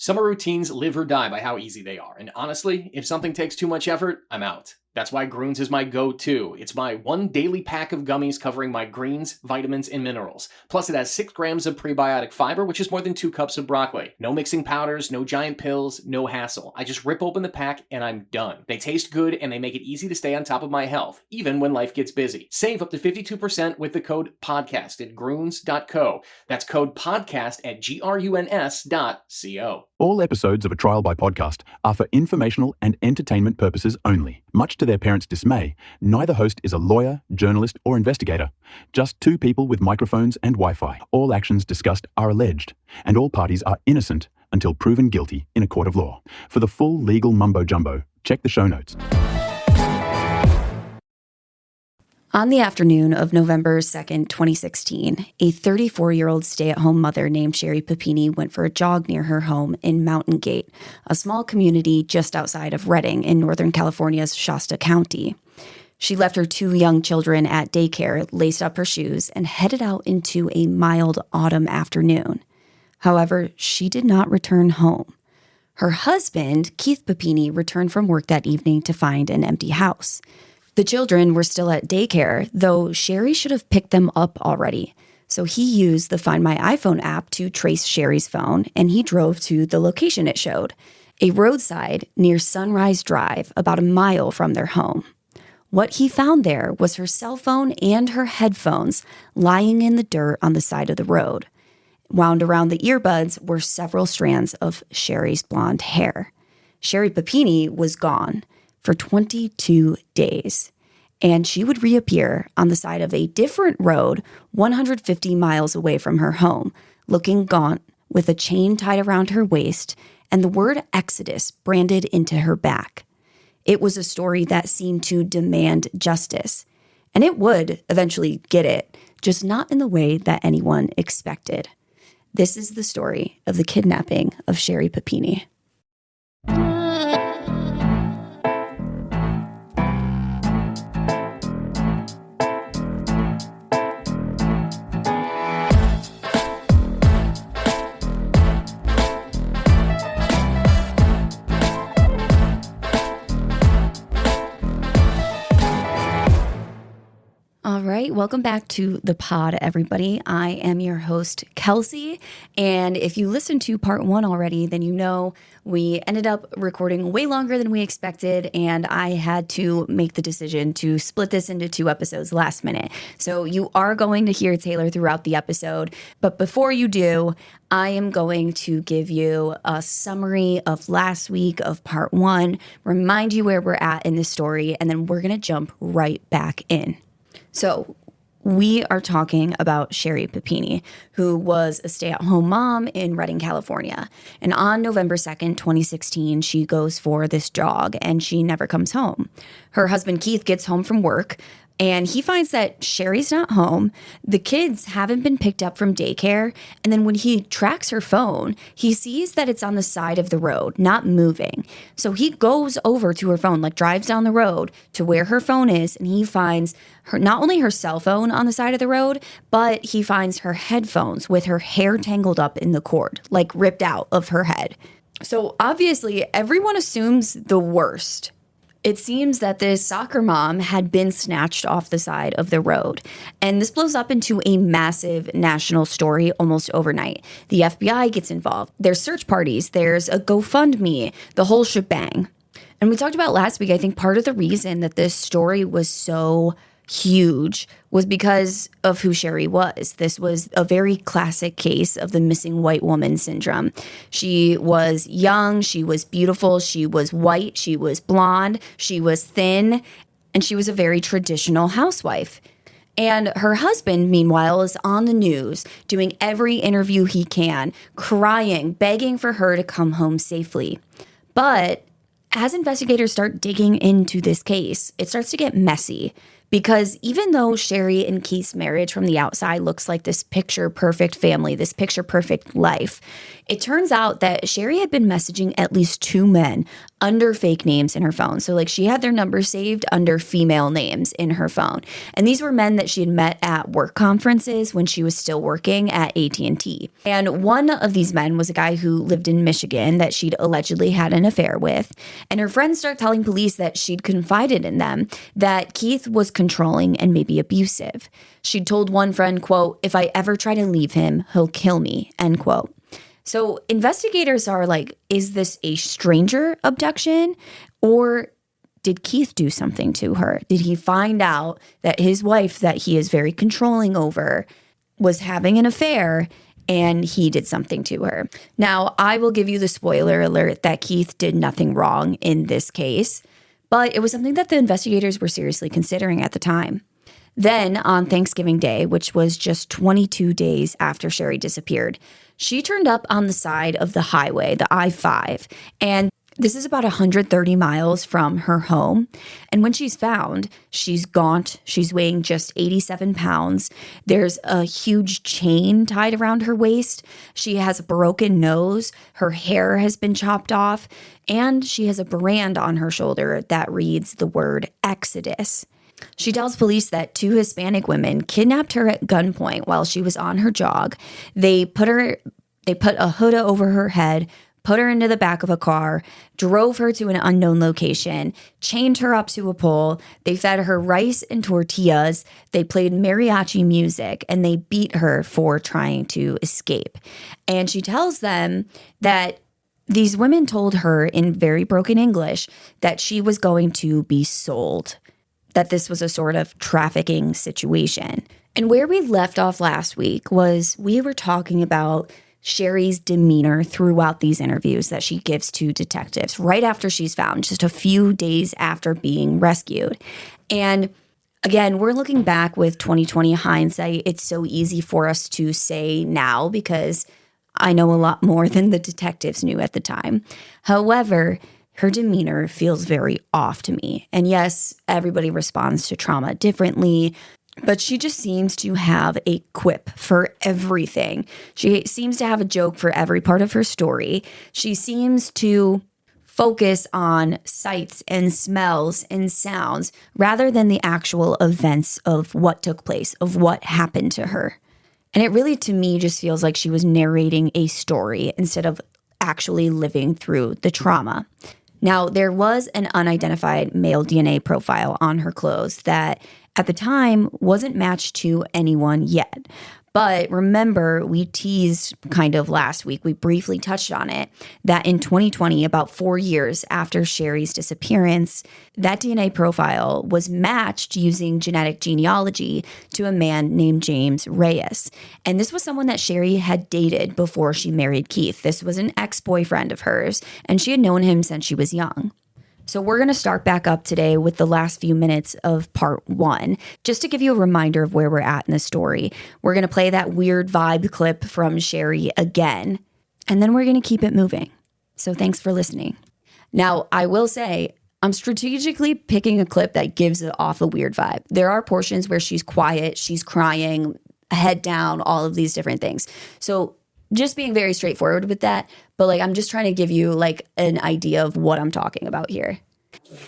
Summer routines live or die by how easy they are, and honestly, if something takes too much effort, I'm out. That's why Groons is my go-to. It's my one daily pack of gummies covering my greens, vitamins, and minerals. Plus, it has 6 grams of prebiotic fiber, which is more than 2 cups of broccoli. No mixing powders, no giant pills, no hassle. I just rip open the pack and I'm done. They taste good and they make it easy to stay on top of my health, even when life gets busy. Save up to 52% with the code PODCAST at Groons.co. That's code PODCAST at GRUNS.co. All episodes of A Trial by Podcast are for informational and entertainment purposes only. Much to their parents' dismay, neither host is a lawyer, journalist, or investigator. Just 2 people with microphones and Wi-Fi. All actions discussed are alleged, and all parties are innocent until proven guilty in a court of law. For the full legal mumbo-jumbo, check the show notes. On the afternoon of November 2nd, 2016, a 34-year-old stay-at-home mother named Sherri Papini went for a jog near her home in Mountain Gate, a small community just outside of Redding in Northern California's Shasta County. She left her 2 young children at daycare, laced up her shoes, and headed out into a mild autumn afternoon. However, she did not return home. Her husband, Keith Papini, returned from work that evening to find an empty house. The children were still at daycare, though Sherri should have picked them up already. So he used the Find My iPhone app to trace Sherri's phone, and he drove to the location it showed, a roadside near Sunrise Drive, about a mile from their home. What he found there was her cell phone and her headphones lying in the dirt on the side of the road. Wound around the earbuds were several strands of Sherri's blonde hair. Sherri Papini was gone for 22 days, and she would reappear on the side of a different road 150 miles away from her home, looking gaunt with a chain tied around her waist and the word Exodus branded into her back. It was a story that seemed to demand justice, and it would eventually get it, just not in the way that anyone expected. This is the story of the kidnapping of Sherri Papini. All right, welcome back to the pod, everybody. I am your host, Kelsey, and if you listened to part 1 already, then you know we ended up recording way longer than we expected, and I had to make the decision to split this into 2 episodes last minute. So you are going to hear Taylor throughout the episode, but before you do, I am going to give you a summary of last week of part 1, remind you where we're at in this story, and then we're going to jump right back in. So we are talking about Sherri Papini, who was a stay-at-home mom in Redding, California. And on November 2nd, 2016, she goes for this jog and she never comes home. Her husband, Keith, gets home from work and he finds that Sherri's not home. The kids haven't been picked up from daycare. And then when he tracks her phone, he sees that it's on the side of the road, not moving. So he goes over to her phone, like drives down the road to where her phone is. And he finds her, not only her cell phone on the side of the road, but he finds her headphones with her hair tangled up in the cord, like ripped out of her head. So obviously everyone assumes the worst. It seems that this soccer mom had been snatched off the side of the road. And this blows up into a massive national story almost overnight. The FBI gets involved. There's search parties. There's a GoFundMe, the whole shebang. And we talked about last week, I think part of the reason that this story was so huge was because of who Sherri was. This was a very classic case of the missing white woman syndrome. She was young, she was beautiful, she was white, she was blonde, she was thin, and she was a very traditional housewife. And her husband, meanwhile, is on the news, doing every interview he can, crying, begging for her to come home safely. But as investigators start digging into this case, it starts to get messy Because even though Sherri and Keith's marriage from the outside looks like this picture perfect family, this picture perfect life, it turns out that Sherri had been messaging at least 2 men under fake names in her phone. So like she had their numbers saved under female names in her phone. And these were men that she had met at work conferences when she was still working at AT&T. And one of these men was a guy who lived in Michigan that she'd allegedly had an affair with. And her friends start telling police that she'd confided in them that Keith was controlling and maybe abusive. She'd told one friend, quote, "If I ever try to leave him, he'll kill me," end quote. So investigators are like, is this a stranger abduction, or did Keith do something to her? Did he find out that his wife, that he is very controlling over, was having an affair and he did something to her? Now, I will give you the spoiler alert that Keith did nothing wrong in this case, but it was something that the investigators were seriously considering at the time. Then on Thanksgiving Day, which was just 22 days after Sherri disappeared, she turned up on the side of the highway, the I-5, and this is about 130 miles from her home. And when she's found, she's gaunt. She's weighing just 87 pounds. There's a huge chain tied around her waist. She has a broken nose. Her hair has been chopped off. And she has a brand on her shoulder that reads the word Exodus. She tells police that 2 Hispanic women kidnapped her at gunpoint while she was on her jog. They put a hood over her head, put her into the back of a car, drove her to an unknown location, chained her up to a pole. They fed her rice and tortillas. They played mariachi music, and they beat her for trying to escape. And she tells them that these women told her in very broken English that she was going to be sold, that this was a sort of trafficking situation. And where we left off last week was we were talking about Sherri's demeanor throughout these interviews that she gives to detectives right after she's found, just a few days after being rescued. And again, we're looking back with 2020 hindsight. It's so easy for us to say now because I know a lot more than the detectives knew at the time. However, her demeanor feels very off to me. And yes, everybody responds to trauma differently, but she just seems to have a quip for everything. She seems to have a joke for every part of her story. She seems to focus on sights and smells and sounds rather than the actual events of what took place, of what happened to her. And it really, to me, just feels like she was narrating a story instead of actually living through the trauma. Now, there was an unidentified male DNA profile on her clothes that at the time wasn't matched to anyone yet. But remember, we teased kind of last week, we briefly touched on it, that in 2020, about 4 years after Sherri's disappearance, that DNA profile was matched using genetic genealogy to a man named James Reyes. And this was someone that Sherri had dated before she married Keith. This was an ex-boyfriend of hers, and she had known him since she was young. So we're going to start back up today with the last few minutes of part 1, just to give you a reminder of where we're at in the story. We're going to play that weird vibe clip from Sherri again, and then we're going to keep it moving. So thanks for listening. Now, I will say, I'm strategically picking a clip that gives it off a weird vibe. There are portions where she's quiet, she's crying, head down, all of these different things. So just being very straightforward with that, but like I'm just trying to give you like an idea of what I'm talking about here.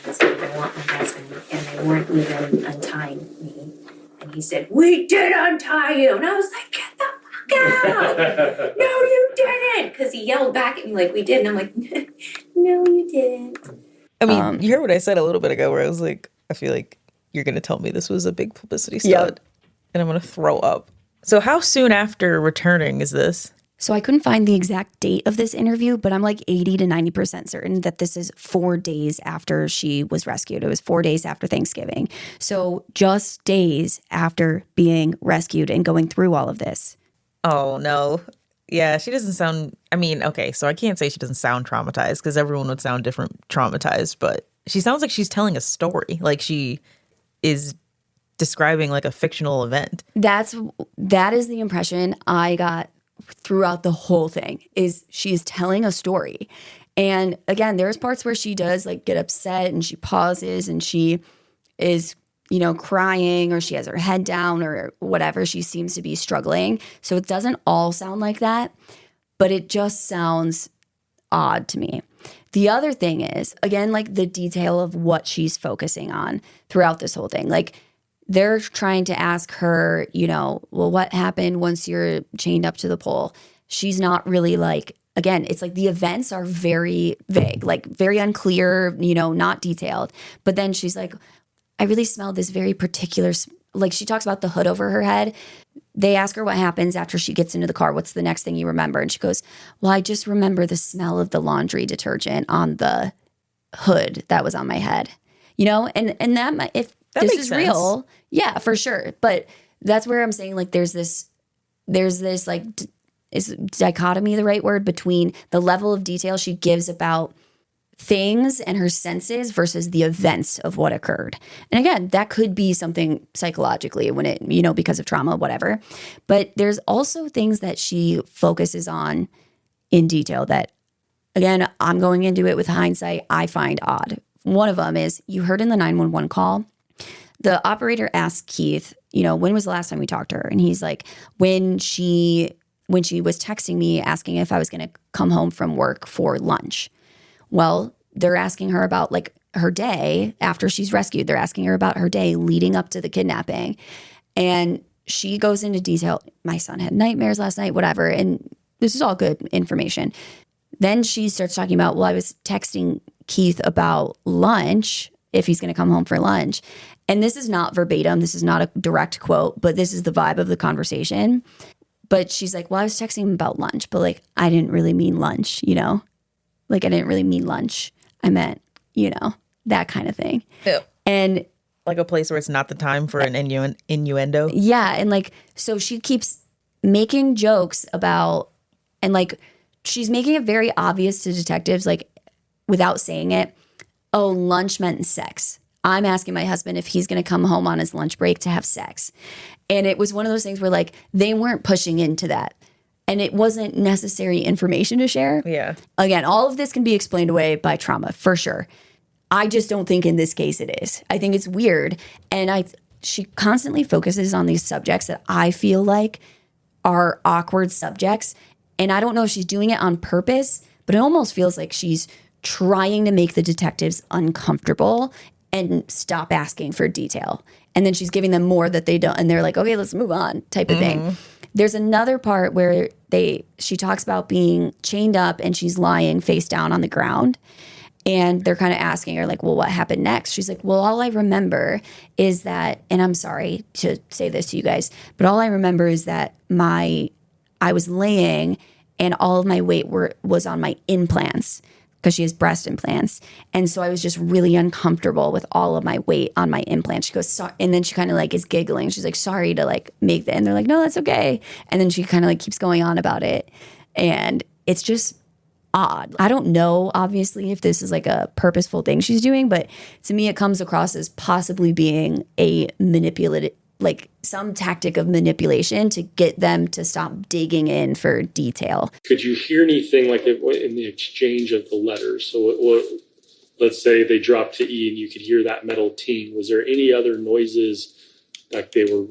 I want my husband, and they weren't even untying me. And he said, "We did untie you." And I was like, "Get the fuck out." "No, you didn't." Because he yelled back at me like, "We did." And I'm like, "No, you didn't." I mean, you heard what I said a little bit ago where I was like, I feel like you're going to tell me this was a big publicity stunt and I'm going to throw up. So how soon after returning is this? So I couldn't find the exact date of this interview, but I'm like 80 to 90% certain that this is 4 days after she was rescued. It was 4 days after Thanksgiving. So just days after being rescued and going through all of this. Oh, no. Yeah, she doesn't sound, I mean, okay, so I can't say she doesn't sound traumatized because everyone would sound different traumatized, but she sounds like she's telling a story, like she is describing like a fictional event. That is the impression I got throughout the whole thing, is she is telling a story. And again, there's parts where she does like get upset and she pauses and she is crying or she has her head down or whatever. She seems to be struggling. So it doesn't all sound like that, but it just sounds odd to me. The other thing is, again, like the detail of what she's focusing on throughout this whole thing. Like they're trying to ask her, well, what happened once you're chained up to the pole? She's not really like, again, it's like the events are very vague, like very unclear, not detailed. But then she's like, I really smelled this very particular, like she talks about the hood over her head. They ask her what happens after she gets into the car. What's the next thing you remember? And she goes, well, I just remember the smell of the laundry detergent on the hood that was on my head, and that if that this makes is sense. real, yeah, for sure. But that's where I'm saying like there's this like, is dichotomy the right word, between the level of detail she gives about things and her senses versus the events of what occurred. And again, that could be something psychologically when it, because of trauma, whatever. But there's also things that she focuses on in detail that, again, I'm going into it with hindsight, I find odd. One of them is, you heard in the 911 call, the operator asked Keith, when was the last time we talked to her? And he's like, when she was texting me asking if I was going to come home from work for lunch. Well, they're asking her about like her day after she's rescued. They're asking her about her day leading up to the kidnapping. And she goes into detail. My son had nightmares last night, whatever. And this is all good information. Then she starts talking about, well, I was texting Keith about lunch, if he's going to come home for lunch. And this is not verbatim. This is not a direct quote, but this is the vibe of the conversation. But she's like, well, I was texting him about lunch, but like, I didn't really mean lunch, Like, I didn't really mean lunch. I meant, that kind of thing. Ew. And like a place where it's not the time for an innuendo. yeah. And like, so she keeps making jokes about, and like, she's making it very obvious to detectives, like, without saying it. Oh, lunch meant sex. I'm asking my husband if he's going to come home on his lunch break to have sex. And it was one of those things where like, they weren't pushing into that. And it wasn't necessary information to share. Yeah. Again, all of this can be explained away by trauma, for sure. I just don't think in this case it is. I think it's weird. And she constantly focuses on these subjects that I feel like are awkward subjects. And I don't know if she's doing it on purpose, but it almost feels like she's trying to make the detectives uncomfortable and stop asking for detail. And then she's giving them more that they don't. And they're like, okay, let's move on type of thing. There's another part where she talks about being chained up and she's lying face down on the ground. And they're kind of asking her like, well, what happened next? She's like, well, all I remember is that, and I'm sorry to say this to you guys, but all I remember is that I was laying and all of my weight was on my implants, because she has breast implants. And so I was just really uncomfortable with all of my weight on my implants. She goes, sorry. And then she kind of like is giggling. She's like, sorry to like make that. And they're like, no, that's okay. And then she kind of like keeps going on about it. And it's just odd. I don't know, obviously, if this is like a purposeful thing she's doing, but to me, it comes across as possibly being a manipulative, like some tactic of manipulation to get them to stop digging in for detail. Could you hear anything like in the exchange of the letters? So let's say they dropped to E and you could hear that metal ting. Was there any other noises, like they were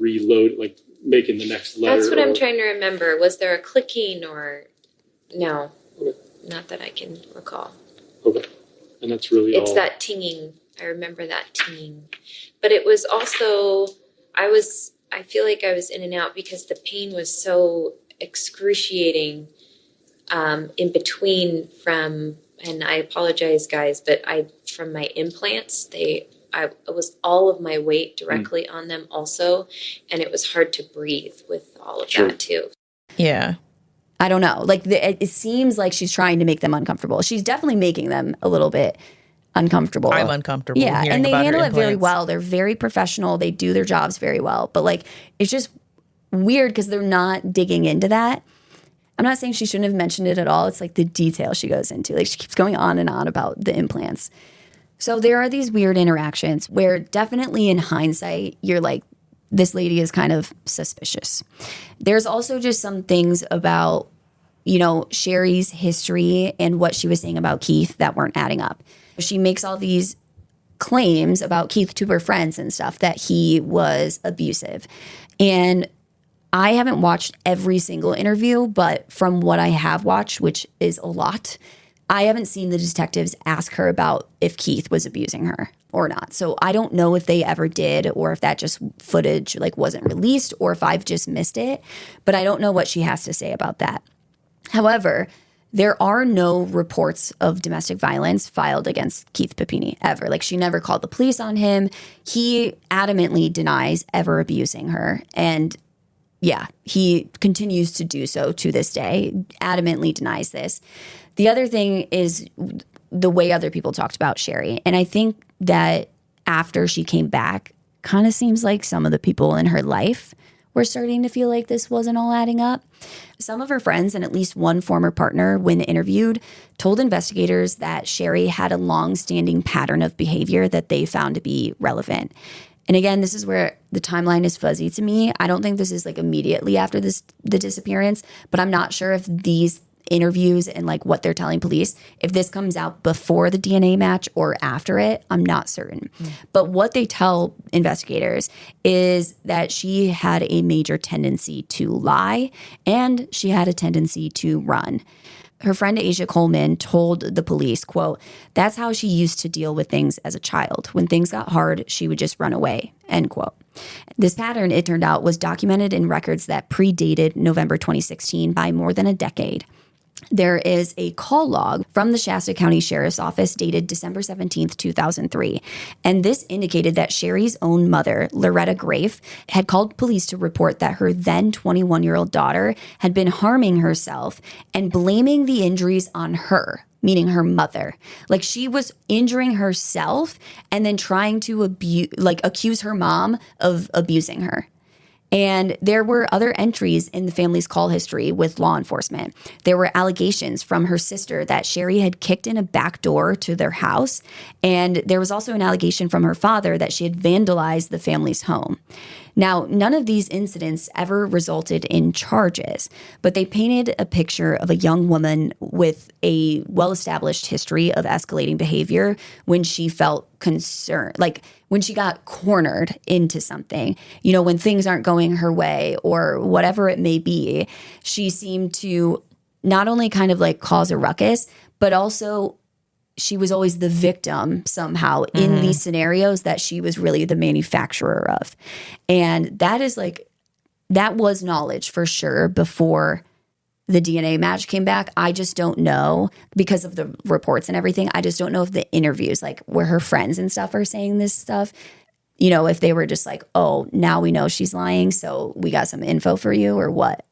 like making the next letter? That's what I'm trying to remember. Was there a clicking or no? Okay. Not that I can recall. Okay. And that's really It's all. that tinging. I remember that tinging. But it was also, I feel like I was in and out because the pain was so excruciating in between from, and I apologize guys, but from my implants, it was all of my weight directly on them also. And it was hard to breathe with all of that too. Yeah. I don't know. Like it seems like she's trying to make them uncomfortable. She's definitely making them a little bit uncomfortable. I'm uncomfortable. Yeah, hearing and they about her handle it very implants. well. They're very professional. They do their jobs very well. But like, it's just weird because they're not digging into that. I'm not saying she shouldn't have mentioned it at all. It's like the detail she goes into. Like she keeps going on and on about the implants. So there are these weird interactions where definitely in hindsight, you're like, this lady is kind of suspicious. There's also just some things about, Sherri's history and what she was saying about Keith that weren't adding up. She makes all these claims about Keith to her friends and stuff that he was abusive. And I haven't watched every single interview, but from what I have watched, which is a lot, I haven't seen the detectives ask her about if Keith was abusing her or not. So I don't know if they ever did, or if that just footage like wasn't released, or if I've just missed it. But I don't know what she has to say about that. However, there are no reports of domestic violence filed against Keith Papini ever. Like, she never called the police on him. He adamantly denies ever abusing her. And yeah, he continues to do so to this day, adamantly denies this. The other thing is the way other people talked about Sherri. And I think that after she came back, kind of seems like some of the people in her life were starting to feel like this wasn't all adding up. Some of her friends and at least one former partner, when interviewed, told investigators that Sherri had a long-standing pattern of behavior that they found to be relevant. And again, this is where the timeline is fuzzy to me. I don't think this is like immediately after the disappearance, but I'm not sure if these interviews and like what they're telling police, if this comes out before the DNA match or after it, I'm not certain. But what they tell investigators is that she had a major tendency to lie, and she had a tendency to run. Her friend Asia Coleman told the police, quote, "That's how she used to deal with things as a child. When things got hard, she would just run away," end quote. This pattern, it turned out, was documented in records that predated November 2016 by more than a decade. There is a call log from the Shasta County Sheriff's Office dated December 17th, 2003. And this indicated that Sherri's own mother, Loretta Grafe, had called police to report that her then 21-year-old daughter had been harming herself and blaming the injuries on her, meaning her mother. Like, she was injuring herself and then trying to accuse her mom of abusing her. And there were other entries in the family's call history with law enforcement. There were allegations from her sister that Sherri had kicked in a back door to their house. And there was also an allegation from her father that she had vandalized the family's home. Now, none of these incidents ever resulted in charges, but they painted a picture of a young woman with a well-established history of escalating behavior when she felt concerned, like when she got cornered into something, you know, when things aren't going her way or whatever it may be. She seemed to not only kind of like cause a ruckus, but also she was always the victim somehow in these scenarios that she was really the manufacturer of. And that is like, that was knowledge for sure before the DNA match came back. I just don't know, because of the reports and everything, I just don't know if the interviews, like where her friends and stuff are saying this stuff, you know, if they were just like, oh, now we know she's lying, so we got some info for you, or what.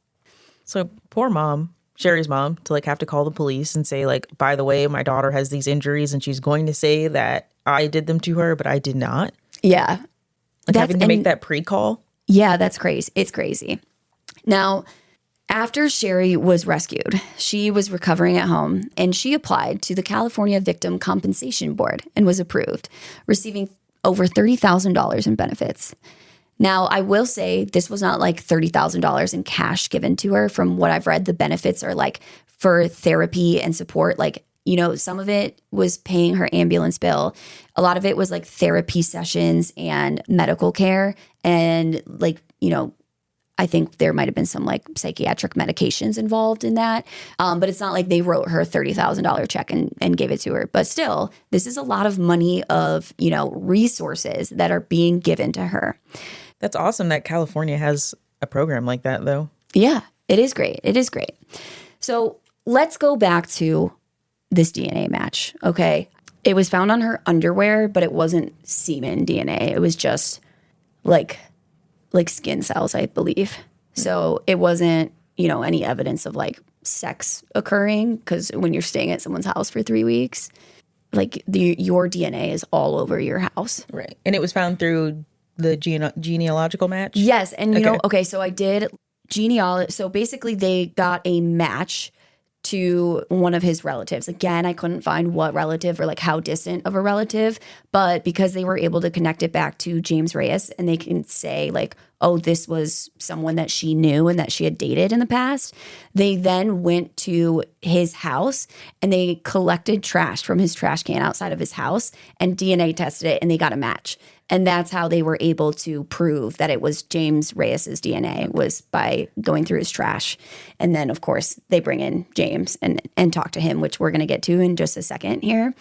So poor mom, Sherri's mom, to like have to call the police and say like, by the way, my daughter has these injuries, and she's going to say that I did them to her, but I did not. Yeah. Like having to make that pre-call. Yeah, that's crazy. It's crazy. Now, after Sherri was rescued, she was recovering at home, and she applied to the California Victim Compensation Board and was approved, receiving over $30,000 in benefits. Now, I will say this was not like $30,000 in cash given to her. From what I've read, the benefits are like for therapy and support. Like, you know, some of it was paying her ambulance bill. A lot of it was like therapy sessions and medical care. And like, you know, I think there might have been some like psychiatric medications involved in that. But it's not like they wrote her a $30,000 check and gave it to her. But still, this is a lot of money of, you know, resources that are being given to her. That's awesome that California has a program like that, though. Yeah, it is great. It is great. So let's go back to this DNA match, okay? It was found on her underwear, but it wasn't semen DNA. It was just like skin cells, I believe. So it wasn't, you know, any evidence of like sex occurring, because when you're staying at someone's house for 3 weeks, like your DNA is all over your house. Right. And it was found through the genealogical match? Yes. And, you know, okay, so I did genealogy. So basically they got a match to one of his relatives. Again, I couldn't find what relative or like how distant of a relative, but because they were able to connect it back to James Reyes, and they can say like, oh, this was someone that she knew and that she had dated in the past. They then went to his house and they collected trash from his trash can outside of his house and DNA tested it and they got a match. And that's how they were able to prove that it was James Reyes's DNA, was by going through his trash. And then, of course, they bring in James and talk to him, which we're going to get to in just a second here.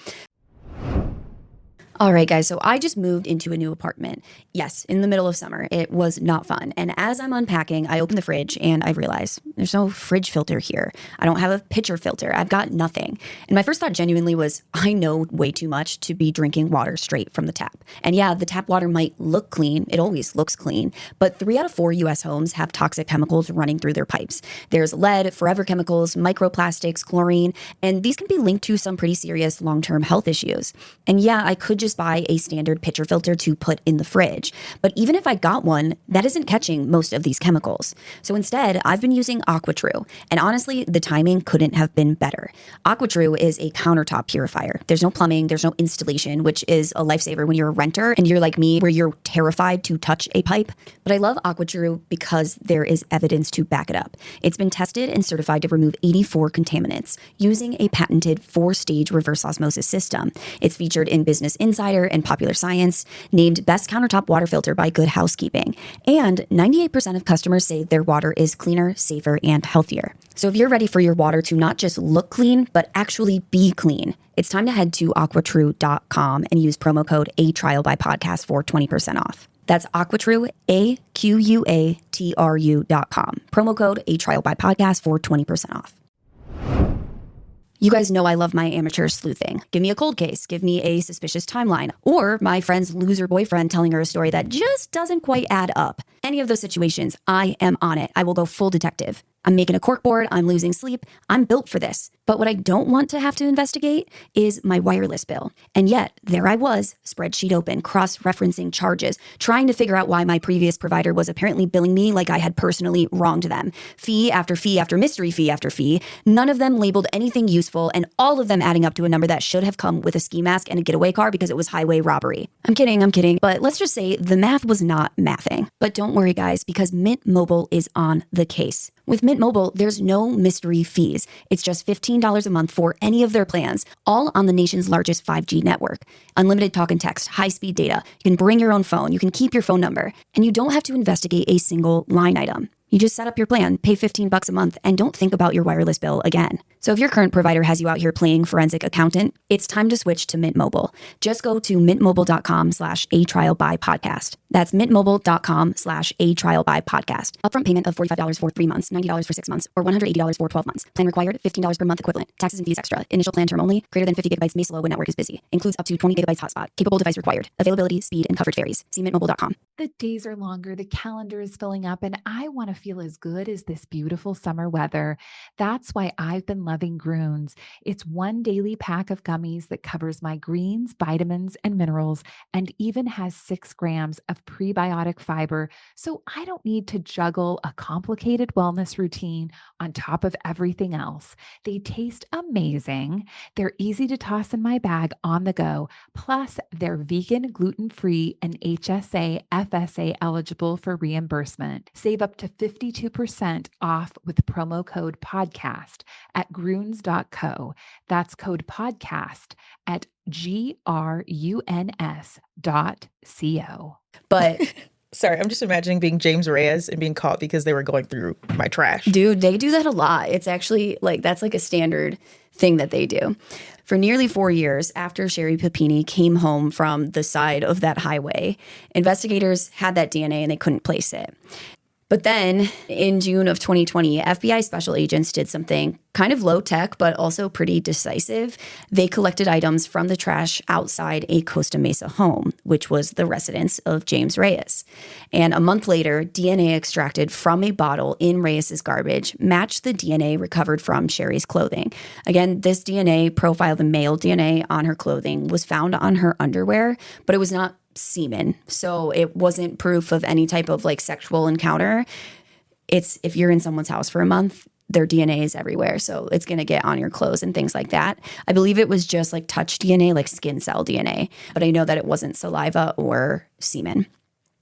All right, guys, so I just moved into a new apartment. Yes, in the middle of summer. It was not fun. And as I'm unpacking, I open the fridge and I realize there's no fridge filter here. I don't have a pitcher filter. I've got nothing. And my first thought genuinely was, I know way too much to be drinking water straight from the tap. And yeah, the tap water might look clean. It always looks clean. But 3 out of 4 U.S. homes have toxic chemicals running through their pipes. There's lead, forever chemicals, microplastics, chlorine, and these can be linked to some pretty serious long-term health issues. And yeah, I could just buy a standard pitcher filter to put in the fridge. But even if I got one, that isn't catching most of these chemicals. So instead, I've been using AquaTrue. And honestly, the timing couldn't have been better. AquaTrue is a countertop purifier. There's no plumbing, there's no installation, which is a lifesaver when you're a renter and you're like me, where you're terrified to touch a pipe. But I love AquaTrue because there is evidence to back it up. It's been tested and certified to remove 84 contaminants using a patented 4-stage reverse osmosis system. It's featured in Business Insider and Popular Science, named Best Countertop Water Filter by Good Housekeeping. And 98% of customers say their water is cleaner, safer, and healthier. So if you're ready for your water to not just look clean, but actually be clean, it's time to head to aquatrue.com and use promo code ATrialByPodcast for 20% off. That's AquaTrue, AQUATRU.com. Promo code ATrialByPodcast for 20% off. You guys know I love my amateur sleuthing. Give me a cold case, give me a suspicious timeline, or my friend's loser boyfriend telling her a story that just doesn't quite add up. Any of those situations, I am on it. I will go full detective. I'm making a corkboard, I'm losing sleep, I'm built for this. But what I don't want to have to investigate is my wireless bill. And yet, there I was, spreadsheet open, cross-referencing charges, trying to figure out why my previous provider was apparently billing me like I had personally wronged them. Fee after fee after mystery fee after fee, none of them labeled anything useful, and all of them adding up to a number that should have come with a ski mask and a getaway car because it was highway robbery. I'm kidding, but let's just say the math was not mathing. But don't worry, guys, because Mint Mobile is on the case. With Mint Mobile, there's no mystery fees. It's just $15 a month for any of their plans, all on the nation's largest 5G network. Unlimited talk and text, high-speed data. You can bring your own phone. You can keep your phone number. And you don't have to investigate a single line item. You just set up your plan, pay $15 a month, and don't think about your wireless bill again. So if your current provider has you out here playing forensic accountant, it's time to switch to Mint Mobile. Just go to mintmobile.com/atrialbypodcast. That's mintmobile.com/atrialbypodcast. Upfront payment of $45 for 3 months, $90 for 6 months, or $180 for 12 months. Plan required, $15 per month equivalent. Taxes and fees extra. Initial plan term only. Greater than 50 gigabytes may slow when network is busy. Includes up to 20 gigabytes hotspot. Capable device required. Availability, speed, and coverage varies. See mintmobile.com. The days are longer, the calendar is filling up, and I want to feel as good as this beautiful summer weather. That's why I've been loving Groons. It's one daily pack of gummies that covers my greens, vitamins, and minerals, and even has 6 grams of prebiotic fiber, so I don't need to juggle a complicated wellness routine on top of everything else. They taste amazing. They're easy to toss in my bag on the go. Plus, they're vegan, gluten-free, and HSA, FSA eligible for reimbursement. Save up to 52% off with promo code podcast at Groons.co. That's code podcast at GRUNS.co. But Sorry, I'm just imagining being James Reyes and being caught because they were going through my trash. dude, they do that a lot. It's actually that's like a standard thing that they do. For nearly 4 years after Sherri Papini came home from the side of that highway, investigators had that DNA and they couldn't place it. But then in June of 2020, FBI special agents did something kind of low tech, but also pretty decisive. They collected items from the trash outside a Costa Mesa home, which was the residence of James Reyes. And a month later, DNA extracted from a bottle in Reyes's garbage matched the DNA recovered from Sherri's clothing. Again, this DNA profile, the male DNA on her clothing, was found on her underwear, but it was not semen. So it wasn't proof of any type of sexual encounter. It's if you're in someone's house for a month, their DNA is everywhere. So it's going to get on your clothes and things like that. I believe it was just touch DNA, skin cell DNA, but I know that it wasn't saliva or semen.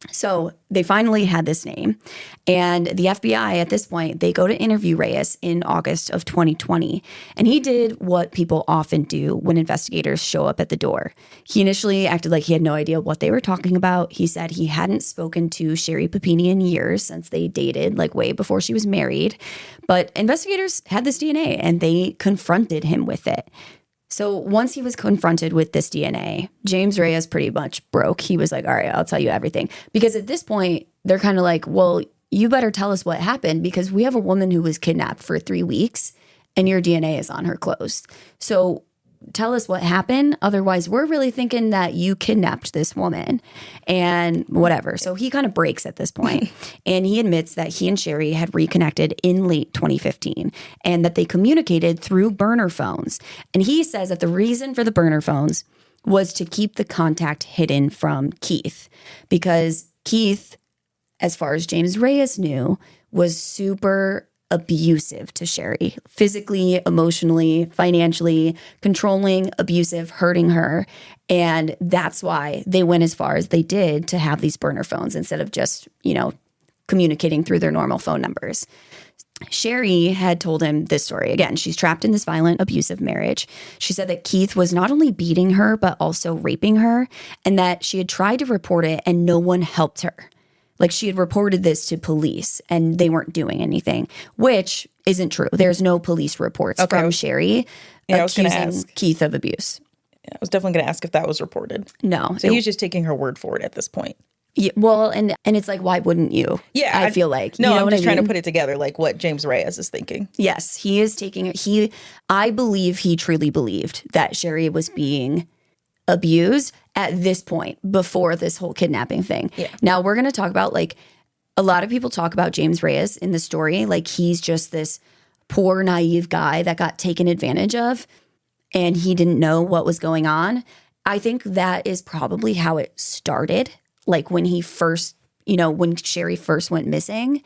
So they finally had this name. And the FBI at this point, they go to interview Reyes in August of 2020. And he did what people often do when investigators show up at the door. He initially acted like he had no idea what they were talking about. He said he hadn't spoken to Sherri Papini in years since they dated, like way before she was married. But investigators had this DNA and they confronted him with it. So once he was confronted with this DNA, James Reyes pretty much broke. He was like, all right, I'll tell you everything. Because at this point, they're kind of like, well, you better tell us what happened because we have a woman who was kidnapped for 3 weeks and your DNA is on her clothes. So tell us what happened. Otherwise, we're really thinking that you kidnapped this woman and whatever. So he kind of breaks at this point. And he admits that he and Sherri had reconnected in late 2015 and that they communicated through burner phones. And he says that the reason for the burner phones was to keep the contact hidden from Keith because Keith, as far as James Reyes knew, was super abusive to Sherri, physically, emotionally, financially, controlling, abusive, hurting her. And that's why they went as far as they did to have these burner phones instead of just, communicating through their normal phone numbers. Sherri had told him this story. Again, she's trapped in this violent, abusive marriage. She said that Keith was not only beating her, but also raping her, and that she had tried to report it and no one helped her. Like she had reported this to police and they weren't doing anything, which isn't true. There's no police reports from Sherri accusing Keith of abuse. Yeah, I was definitely going to ask if that was reported. No. So he was just taking her word for it at this point. Yeah, well, and it's like, why wouldn't you? Yeah. I feel like. No, you know I'm just trying to mean? put it together, like what James Reyes is thinking. Yes, he is taking, I believe he truly believed that Sherri was being abused at this point before this whole kidnapping thing. Yeah. Now we're going to talk about like a lot of people talk about James Reyes in the story like he's just this poor naive guy that got taken advantage of and he didn't know what was going on. I think that is probably how it started. Like when he first, when Sherri first went missing,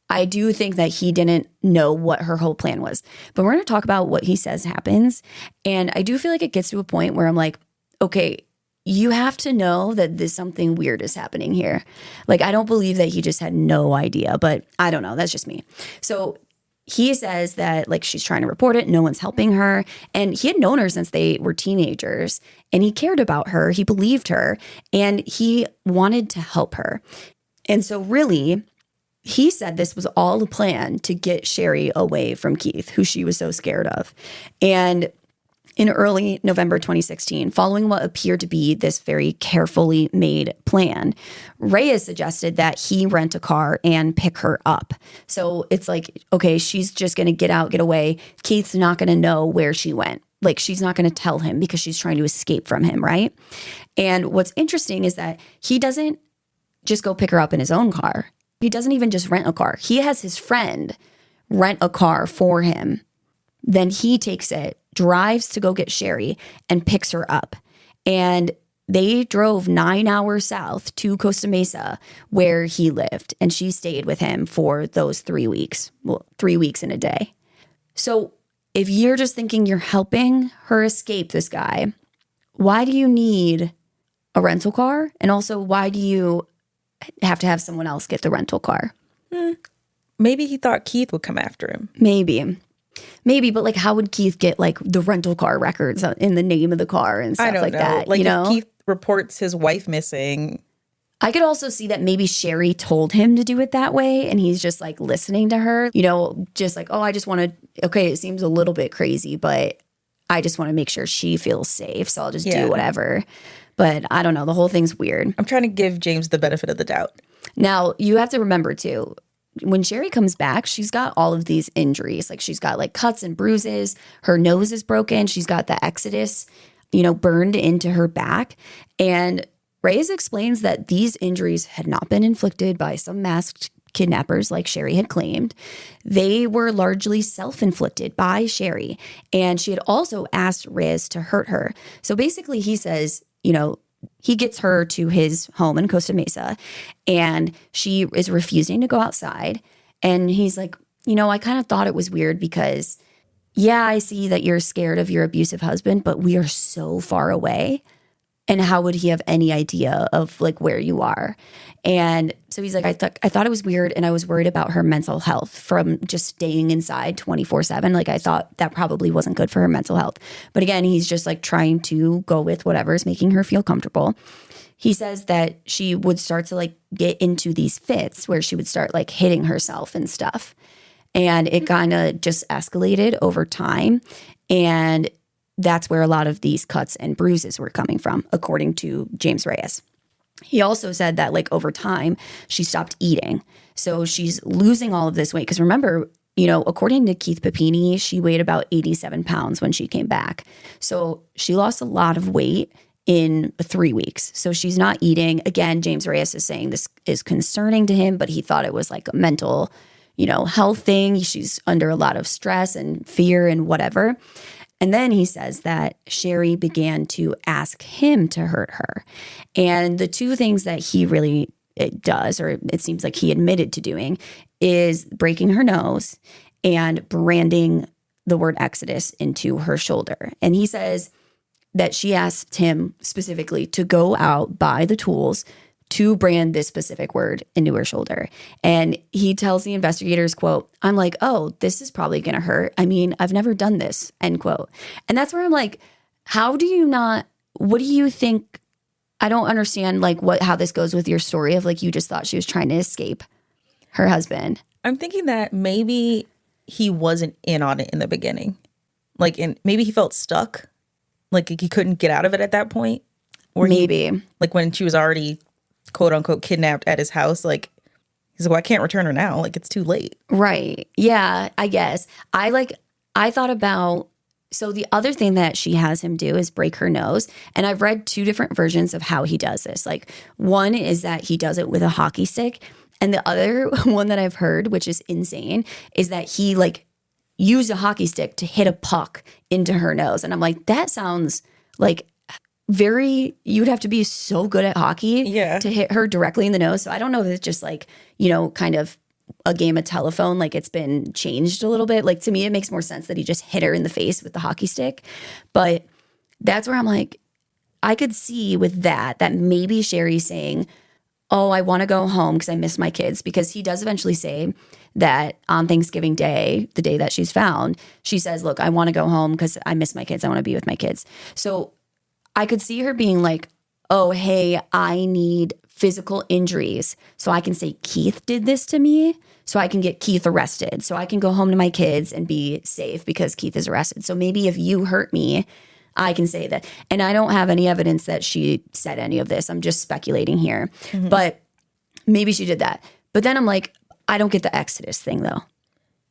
I do think that he didn't know what her whole plan was. But we're going to talk about what he says happens. And I do feel like it gets to a point where I'm like, okay, you have to know that there's something weird is happening here. Like, I don't believe that he just had no idea, but I don't know. That's just me. So he says that like she's trying to report it. No one's helping her. And he had known her since they were teenagers and he cared about her. He believed her and he wanted to help her. And so really, he said this was all a plan to get Sherri away from Keith, who she was so scared of. And in early November 2016, following what appeared to be this very carefully made plan, Reyes suggested that he rent a car and pick her up. So it's like, okay, she's just going to get away. Keith's not going to know where she went. Like, she's not going to tell him because she's trying to escape from him, right? And what's interesting is that he doesn't just go pick her up in his own car. He doesn't even just rent a car. He has his friend rent a car for him. Then he takes it, drives to go get Sherri, and picks her up. And they drove 9 hours south to Costa Mesa, where he lived. And she stayed with him for those 3 weeks. Well, 3 weeks and a day. So if you're just thinking you're helping her escape this guy, why do you need a rental car? And also, why do you have to have someone else get the rental car? Maybe he thought Keith would come after him. Maybe, but like, how would Keith get like the rental car records in the name of the car and stuff I don't like know. that? Like, you know, if Keith reports his wife missing. I could also see that maybe Sherri told him to do it that way, and he's just like listening to her. Just like, oh, I just want to. Okay, it seems a little bit crazy, but I just want to make sure she feels safe, so I'll just do whatever. But I don't know. The whole thing's weird. I'm trying to give James the benefit of the doubt. Now, you have to remember too, when Sherri comes back, she's got all of these injuries. Like, she's got like cuts and bruises. Her nose is broken. She's got the exodus, burned into her back. And Reyes explains that these injuries had not been inflicted by some masked kidnappers like Sherri had claimed. They were largely self-inflicted by Sherri. And she had also asked Reyes to hurt her. So basically he says, he gets her to his home in Costa Mesa and she is refusing to go outside. And he's like, I kind of thought it was weird because, yeah, I see that you're scared of your abusive husband, but we are so far away. And how would he have any idea of like where you are? And so he's like, I thought it was weird, and I was worried about her mental health from just staying inside 24/7. Like I thought that probably wasn't good for her mental health. But again, he's just like trying to go with whatever is making her feel comfortable. He says that she would start to like get into these fits where she would start like hitting herself and stuff. And it kind of just escalated over time. And that's where a lot of these cuts and bruises were coming from, according to James Reyes. He also said that like over time, she stopped eating. So she's losing all of this weight. Because remember, according to Keith Papini, she weighed about 87 pounds when she came back. So she lost a lot of weight in 3 weeks. So she's not eating. Again, James Reyes is saying this is concerning to him, but he thought it was like a mental, health thing. She's under a lot of stress and fear and whatever. And then he says that Sherri began to ask him to hurt her. And the two things that he really does, or it seems like he admitted to doing, is breaking her nose and branding the word Exodus into her shoulder. And he says that she asked him specifically to go out, buy the tools to brand this specific word into her shoulder. And he tells the investigators, quote, I'm like, oh, this is probably going to hurt. I mean, I've never done this, end quote. And that's where I'm like, how do you not, what do you think? I don't understand like how this goes with your story of like, you just thought she was trying to escape her husband. I'm thinking that maybe he wasn't in on it in the beginning. Like, maybe he felt stuck. Like he couldn't get out of it at that point. Or maybe. Like when she was already quote unquote kidnapped at his house, like he's like, well, I can't return her now, like it's too late. Right. Yeah, I guess I thought about, so the other thing that she has him do is break her nose, and I've read two different versions of how he does this. Like one is that he does it with a hockey stick, and the other one that I've heard, which is insane, is that he like used a hockey stick to hit a puck into her nose. And I'm like, that sounds like you'd have to be so good at hockey to hit her directly in the nose. So I don't know if it's just like, kind of a game of telephone, like it's been changed a little bit. Like to me, it makes more sense that he just hit her in the face with the hockey stick. But that's where I'm like, I could see with that maybe Sherri's saying, oh, I want to go home because I miss my kids. Because he does eventually say that on Thanksgiving Day, the day that she's found, she says, look, I want to go home because I miss my kids. I want to be with my kids. So I could see her being like, oh, hey, I need physical injuries so I can say Keith did this to me, so I can get Keith arrested, so I can go home to my kids and be safe because Keith is arrested. So maybe if you hurt me, I can say that. And I don't have any evidence that she said any of this. I'm just speculating here. Mm-hmm. But maybe she did that. But then I'm like, I don't get the Exodus thing though.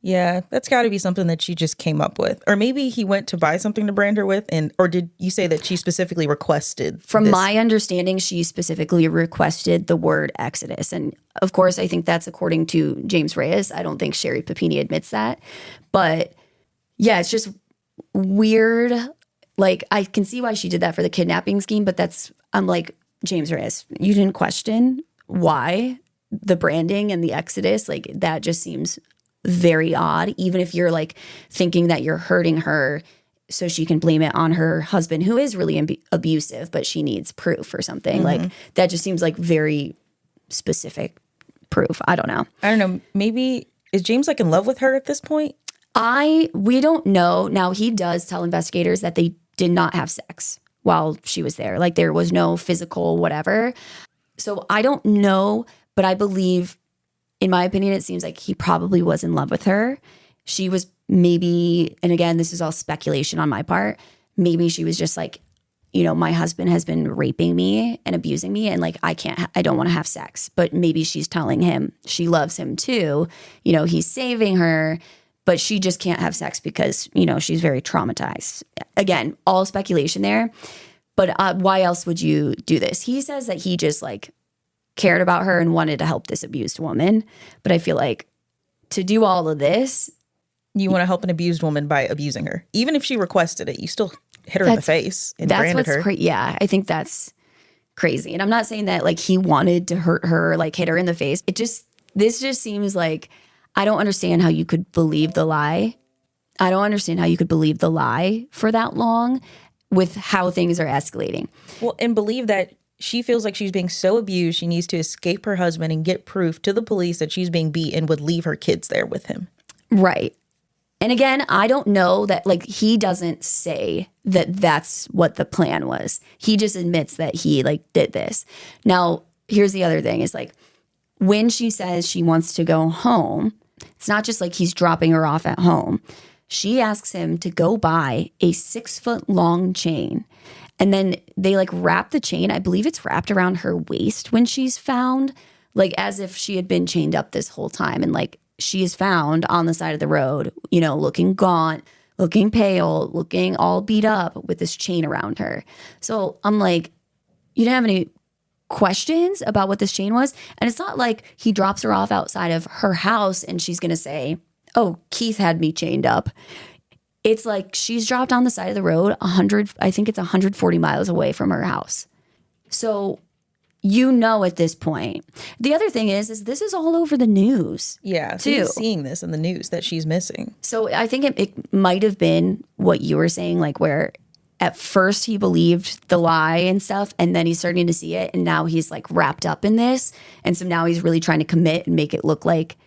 Yeah, that's got to be something that she just came up with. Or maybe he went to buy something to brand her with, or did you say that she specifically requested From this? My understanding, she specifically requested the word Exodus. And of course, I think that's according to James Reyes. I don't think Sherri Papini admits that. But yeah, it's just weird. Like, I can see why she did that for the kidnapping scheme, but I'm like, James Reyes, you didn't question why the branding and the Exodus, like that just seems very odd, even if you're like thinking that you're hurting her so she can blame it on her husband, who is really abusive, but she needs proof or something. Mm-hmm. Like that just seems like very specific proof. I don't know. Maybe is James like in love with her at this point? We don't know. Now he does tell investigators that they did not have sex while she was there. Like there was no physical whatever. So I don't know, but I believe, in my opinion, it seems like he probably was in love with her. She was maybe, and again, this is all speculation on my part, maybe she was just like, my husband has been raping me and abusing me, and like, I don't want to have sex. But maybe she's telling him she loves him too. He's saving her, but she just can't have sex because, she's very traumatized. Again, all speculation there. But why else would you do this? He says that he just like cared about her and wanted to help this abused woman. But I feel like to do all of this, you want to help an abused woman by abusing her. Even if she requested it, you still hit her in the face and branded her. Yeah, I think that's crazy. And I'm not saying that like he wanted to hurt her, like hit her in the face. This just seems like, I don't understand how you could believe the lie. I don't understand how you could believe the lie for that long with how things are escalating. Well, and believe that she feels like she's being so abused, she needs to escape her husband and get proof to the police that she's being beat and would leave her kids there with him. Right. And again, I don't know that, like, he doesn't say that that's what the plan was. He just admits that he, like, did this. Now, here's the other thing is, like, when she says she wants to go home, it's not just like he's dropping her off at home. She asks him to go buy a 6-foot-long chain. And then they, like, wrap the chain. I believe it's wrapped around her waist when she's found, like, as if she had been chained up this whole time. And, like, she is found on the side of the road, you know, looking gaunt, looking pale, looking all beat up with this chain around her. So I'm like, you didn't have any questions about what this chain was? And it's not like he drops her off outside of her house and she's going to say, oh, Keith had me chained up. It's like she's dropped on the side of the road 140 miles away from her house. So you know at this point. The other thing is this is all over the news. Yeah, too. he's seeing this in the news that she's missing. So I think it might have been what you were saying, like where at first he believed the lie and stuff, and then he's starting to see it, and now he's like wrapped up in this. And so now he's really trying to commit and make it look like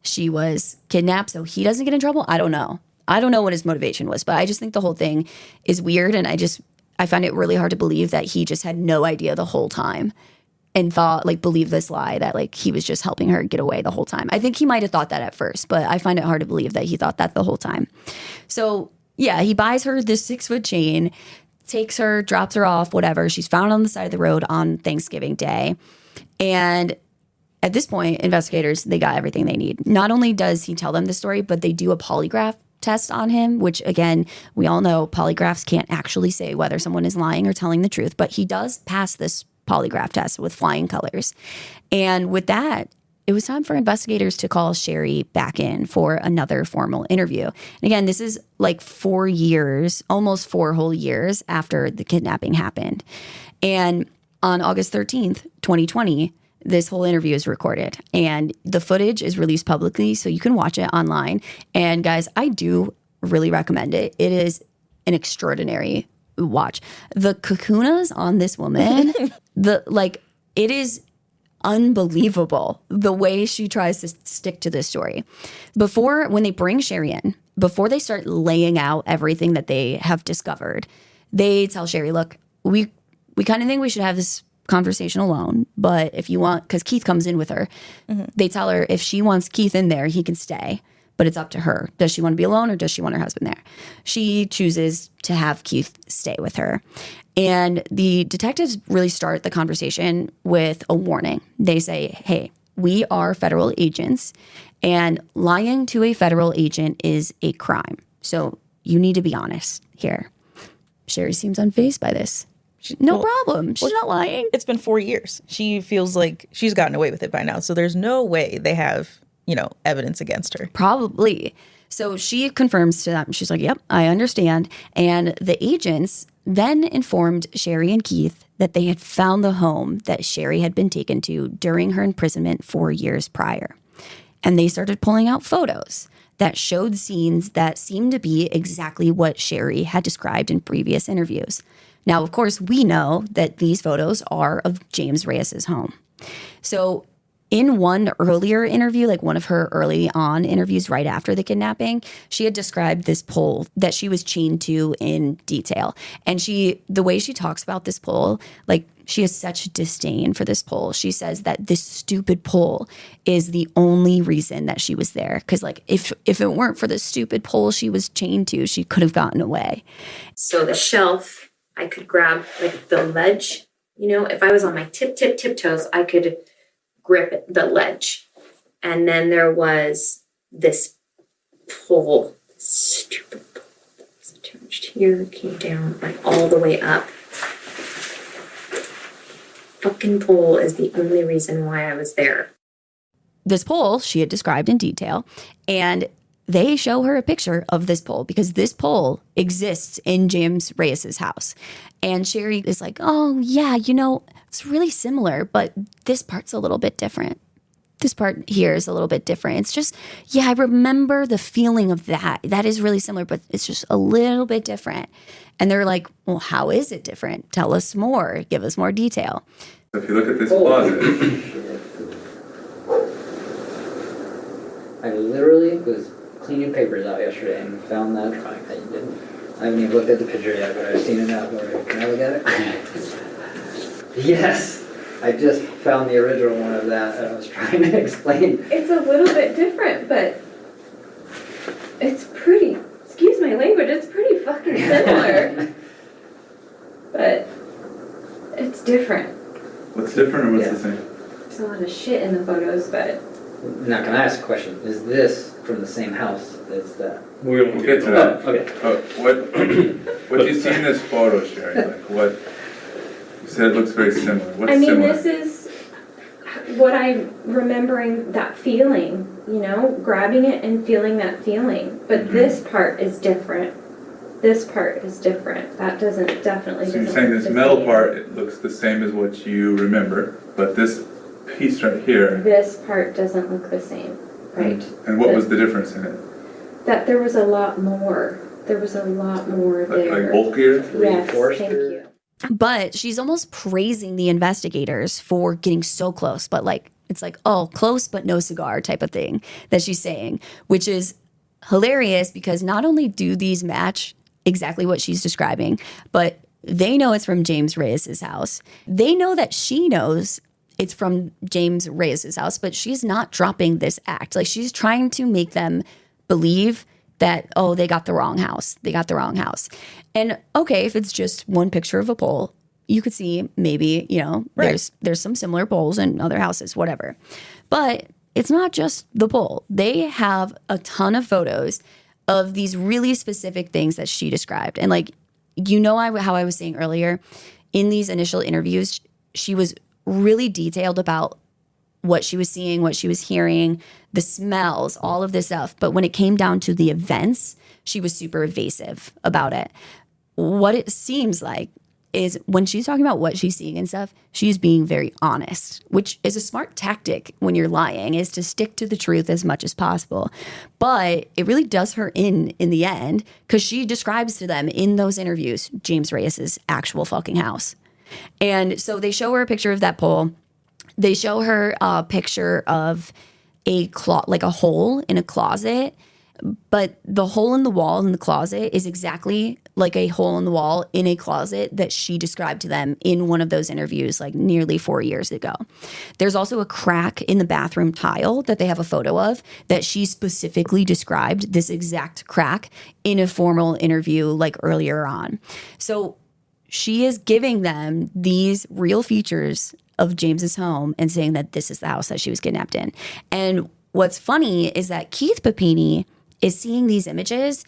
she was kidnapped so he doesn't get in trouble. I don't know. I don't know what his motivation was, but I just think the whole thing is weird, and I find it really hard to believe that he just had no idea the whole time. And believed this lie that like he was just helping her get away the whole time. I think he might have thought that at first, but I find it hard to believe that he thought that the whole time. So yeah, he buys her this 6-foot chain, takes her, drops her off, whatever. She's found on the side of the road on Thanksgiving Day. And at this point, investigators, they got everything they need. Not only does he tell them the story, but they do a polygraph test on him, which again, we all know polygraphs can't actually say whether someone is lying or telling the truth, but he does pass this polygraph test with flying colors. And with that, it was time for investigators to call Sherri back in for another formal interview. And again, this is like 4 years, almost 4 whole years after the kidnapping happened. And on August 13th, 2020, this whole interview is recorded and the footage is released publicly so you can watch it online. And guys, I do really recommend it. It is an extraordinary watch. The kahunas on this woman, it is unbelievable the way she tries to stick to this story. When they bring Sherri in, before they start laying out everything that they have discovered, they tell Sherri, look, we kind of think we should have this conversation alone, but if you want, because Keith comes in with her, they tell her if she wants Keith in there, he can stay. But it's up to her. Does she want to be alone or does she want her husband there? She chooses to have Keith stay with her. And the detectives really start the conversation with a warning. They say, hey, we are federal agents and lying to a federal agent is a crime. So you need to be honest here. Sherri seems unfazed by this. No problem. She's not lying. It's been 4 years. She feels like she's gotten away with it by now. So there's no way they have evidence against her. Probably. So she confirms to them. She's like, yep, I understand. And the agents then informed Sherri and Keith that they had found the home that Sherri had been taken to during her imprisonment 4 years prior. And they started pulling out photos that showed scenes that seemed to be exactly what Sherri had described in previous interviews. Now, of course, we know that these photos are of James Reyes's home. So in one earlier interview, like one of her early on interviews right after the kidnapping, she had described this pole that she was chained to in detail. And the way she talks about this pole, like she has such disdain for this pole. She says that this stupid pole is the only reason that she was there. Because like if it weren't for the stupid pole she was chained to, she could have gotten away. So the shelf, I could grab like the ledge. If I was on my tiptoes, I could grip the ledge. And then there was this pole, stupid pole that was attached here, came down like all the way up. Fucking pole is the only reason why I was there. This pole she had described in detail, and they show her a picture of this pole because this pole exists in James Reyes's house. And Sherri is like, oh yeah, it's really similar, but this part's a little bit different. this part here is a little bit different. It's just, yeah, I remember the feeling of that. That is really similar, but it's just a little bit different. And they're like, well, how is it different? Tell us more. Give us more detail. If you look at this closet, I literally was cleaning papers out yesterday and found that drawing that you didn't. I haven't even looked at the picture yet, but I've seen it now. Can I look at it? Yes, I just found the original one of that I was trying to explain. It's a little bit different, but it's pretty, excuse my language, it's pretty fucking similar. But it's different. what's different or what's the same? There's a lot of shit in the photos, but... Now, can I ask a question? Is this from the same house as that? We'll get to that. Oh, okay. What do you see in this photo, Sherri? Like what? You said it looks very similar. What's similar? This is what I'm remembering, that feeling, grabbing it and feeling that feeling. But this part is different. This part is different. That definitely So you're doesn't saying look this the metal same. part, it looks the same as what you remember, but this piece right here. This part doesn't look the same, right? And what was the difference in it? That there was a lot more. There was a lot more there. Like bulkier? Yes, thank you. But she's almost praising the investigators for getting so close, but it's like, oh, close but no cigar type of thing that she's saying, which is hilarious because not only do these match exactly what she's describing, but they know it's from James Reyes's house. They know that she knows it's from James Reyes's house, but she's not dropping this act. Like, she's trying to make them believe that, oh, they got the wrong house. They got the wrong house. And okay, if it's just one picture of a pole, you could see maybe, Right. there's some similar poles in other houses, whatever. But it's not just the pole. They have a ton of photos of these really specific things that she described. And how I was saying earlier, in these initial interviews, she was really detailed about what she was seeing, what she was hearing, the smells, all of this stuff. But when it came down to the events, she was super evasive about it. What it seems like is when she's talking about what she's seeing and stuff, she's being very honest, which is a smart tactic when you're lying, is to stick to the truth as much as possible. But it really does her in the end, because she describes to them in those interviews James Reyes's actual fucking house. And so they show her a picture of that pole. They show her a picture of a hole in a closet, but the hole in the wall in the closet is exactly like a hole in the wall in a closet that she described to them in one of those interviews nearly 4 years ago. There's also a crack in the bathroom tile that they have a photo of that she specifically described this exact crack in a formal interview earlier on. So she is giving them these real features of James's home and saying that this is the house that she was kidnapped in. And what's funny is that Keith Papini is seeing these images,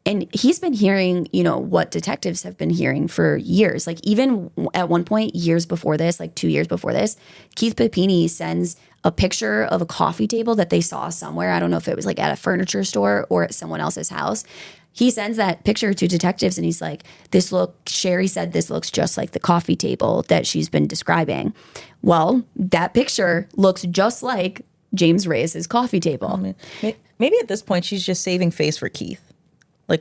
and he's been hearing, what detectives have been hearing for years. Even at one point, years before this, 2 years before this, Keith Papini sends a picture of a coffee table that they saw somewhere. I don't know if it was at a furniture store or at someone else's house. He sends that picture to detectives and he's like, Sherri said this looks just like the coffee table that she's been describing. Well, that picture looks just like James Reyes's coffee table. Maybe at this point she's just saving face for Keith.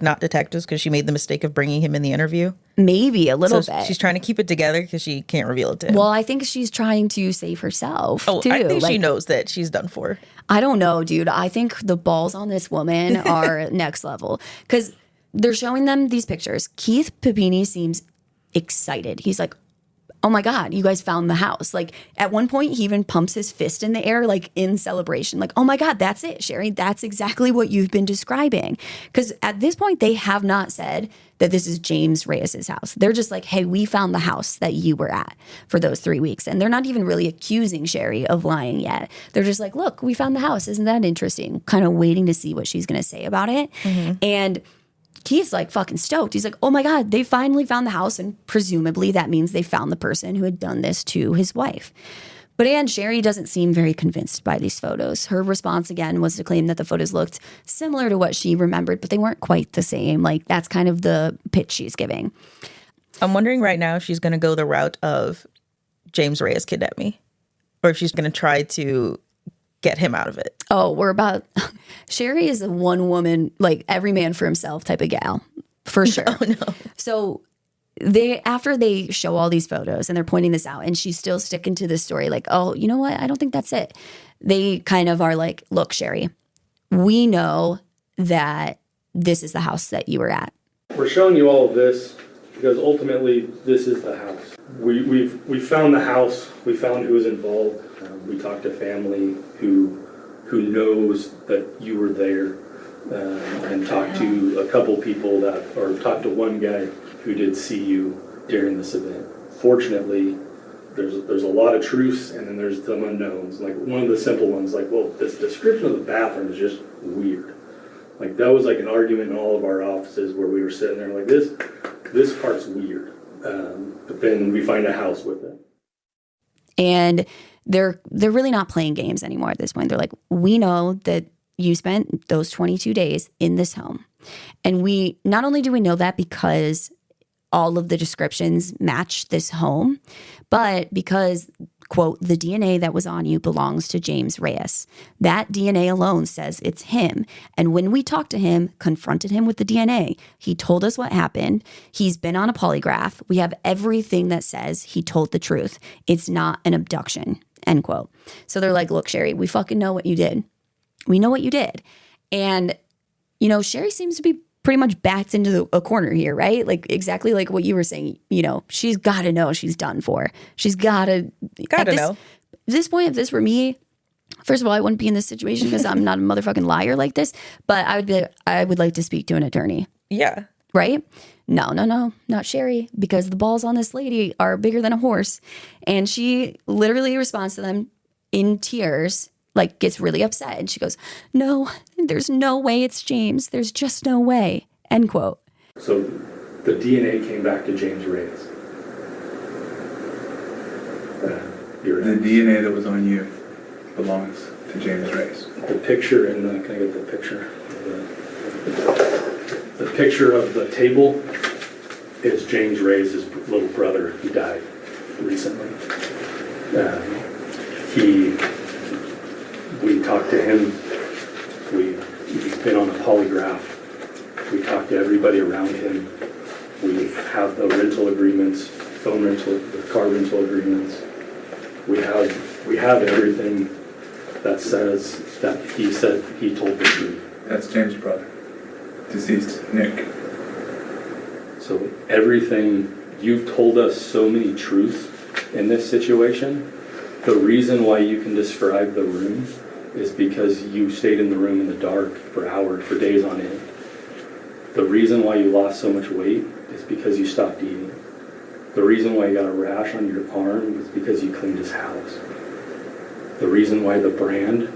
Not detectives, because she made the mistake of bringing him in the interview. Maybe a little bit. She's trying to keep it together because she can't reveal it to him. Well, I think she's trying to save herself, too. I think she knows that she's done for. I don't know, dude. I think the balls on this woman are next level. Because they're showing them these pictures. Keith Papini seems excited. He's like, oh my God, you guys found the house. At one point, he even pumps his fist in the air, in celebration. Oh my God, that's it, Sherri. That's exactly what you've been describing. Because at this point, they have not said that this is James Reyes's house. They're just hey, we found the house that you were at for those 3 weeks. And they're not even really accusing Sherri of lying yet. They're just look, we found the house. Isn't that interesting? Kind of waiting to see what she's going to say about it. Mm-hmm. And Keith's fucking stoked. He's oh my God, they finally found the house. And presumably that means they found the person who had done this to his wife. But again, Sherri doesn't seem very convinced by these photos. Her response again was to claim that the photos looked similar to what she remembered, but they weren't quite the same. That's kind of the pitch she's giving. I'm wondering right now if she's going to go the route of James Reyes kidnapped me, or if she's going to try to get him out of it. Oh, Sherri is a one woman, like every man for himself type of gal, for sure. Oh, no. So after they show all these photos and they're pointing this out and she's still sticking to this story, like, oh, you know what? I don't think that's it. They kind of are like, look, Sherri, we know that this is the house that you were at. We're showing you all of this because ultimately this is the house. We found the house. We found who was involved. We talked to family who knows that you were there, and talked to a couple people talked to one guy who did see you during this event. Fortunately, there's a lot of truths and then there's some unknowns. Like one of the simple ones, like, well, this description of the bathroom is just weird. Like that was like an argument in all of our offices where we were sitting there like this part's weird. But then we find a house with it. And they're really not playing games anymore at this point. They're like, we know that you spent those 22 days in this home. And not only do we know that because all of the descriptions match this home, but because, quote, the DNA that was on you belongs to James Reyes. That DNA alone says it's him. And when we talked to him, confronted him with the DNA, he told us what happened. He's been on a polygraph. We have everything that says he told the truth. It's not an abduction, end quote. So they're like, look, Sherri, we fucking know what you did. We know what you did. And, Sherri seems to be pretty much backed into a corner here, right? Like exactly like what you were saying, she's got to know she's done for. She's got to know. At this point, if this were me, first of all, I wouldn't be in this situation because I'm not a motherfucking liar like this, but I would like to speak to an attorney. Yeah. Right? No, not Sherri, because the balls on this lady are bigger than a horse. And she literally responds to them in tears, like gets really upset. And she goes, no, there's no way it's James. There's just no way, end quote. So the DNA came back to James Reyes. The DNA that was on you belongs to James Reyes. The picture can I get the picture? The picture of the table is James Reyes' little brother who died recently. We talked to him. He's been on a polygraph. We talked to everybody around him. We have the rental agreements, phone rental, the car rental agreements. We have everything that says that he said he told the truth. That's James' brother, deceased Nick. So everything, you've told us so many truths in this situation. The reason why you can describe the room is because you stayed in the room in the dark for hours, for days on end. The reason why you lost so much weight is because you stopped eating. The reason why you got a rash on your arm is because you cleaned his house. The reason why the brand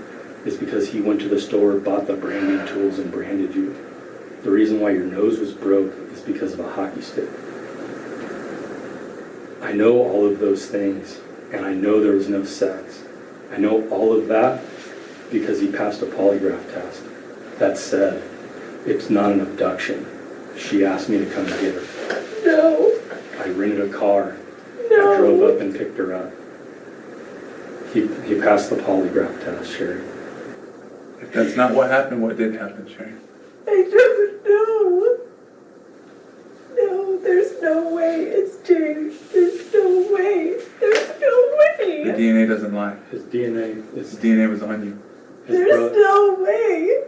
is because he went to the store, bought the branding tools, and branded you. The reason why your nose was broke is because of a hockey stick. I know all of those things, and I know there was no sex. I know all of that because he passed a polygraph test that said it's not an abduction. She asked me to come get her. No. I rented a car. No. I drove up and picked her up. He passed the polygraph test, Sherri. If that's not what happened, what did happen, Sherri? I don't know. No, there's no way it's James. There's no way. There's no way. The DNA doesn't lie. His DNA His DNA was on you. There's no way.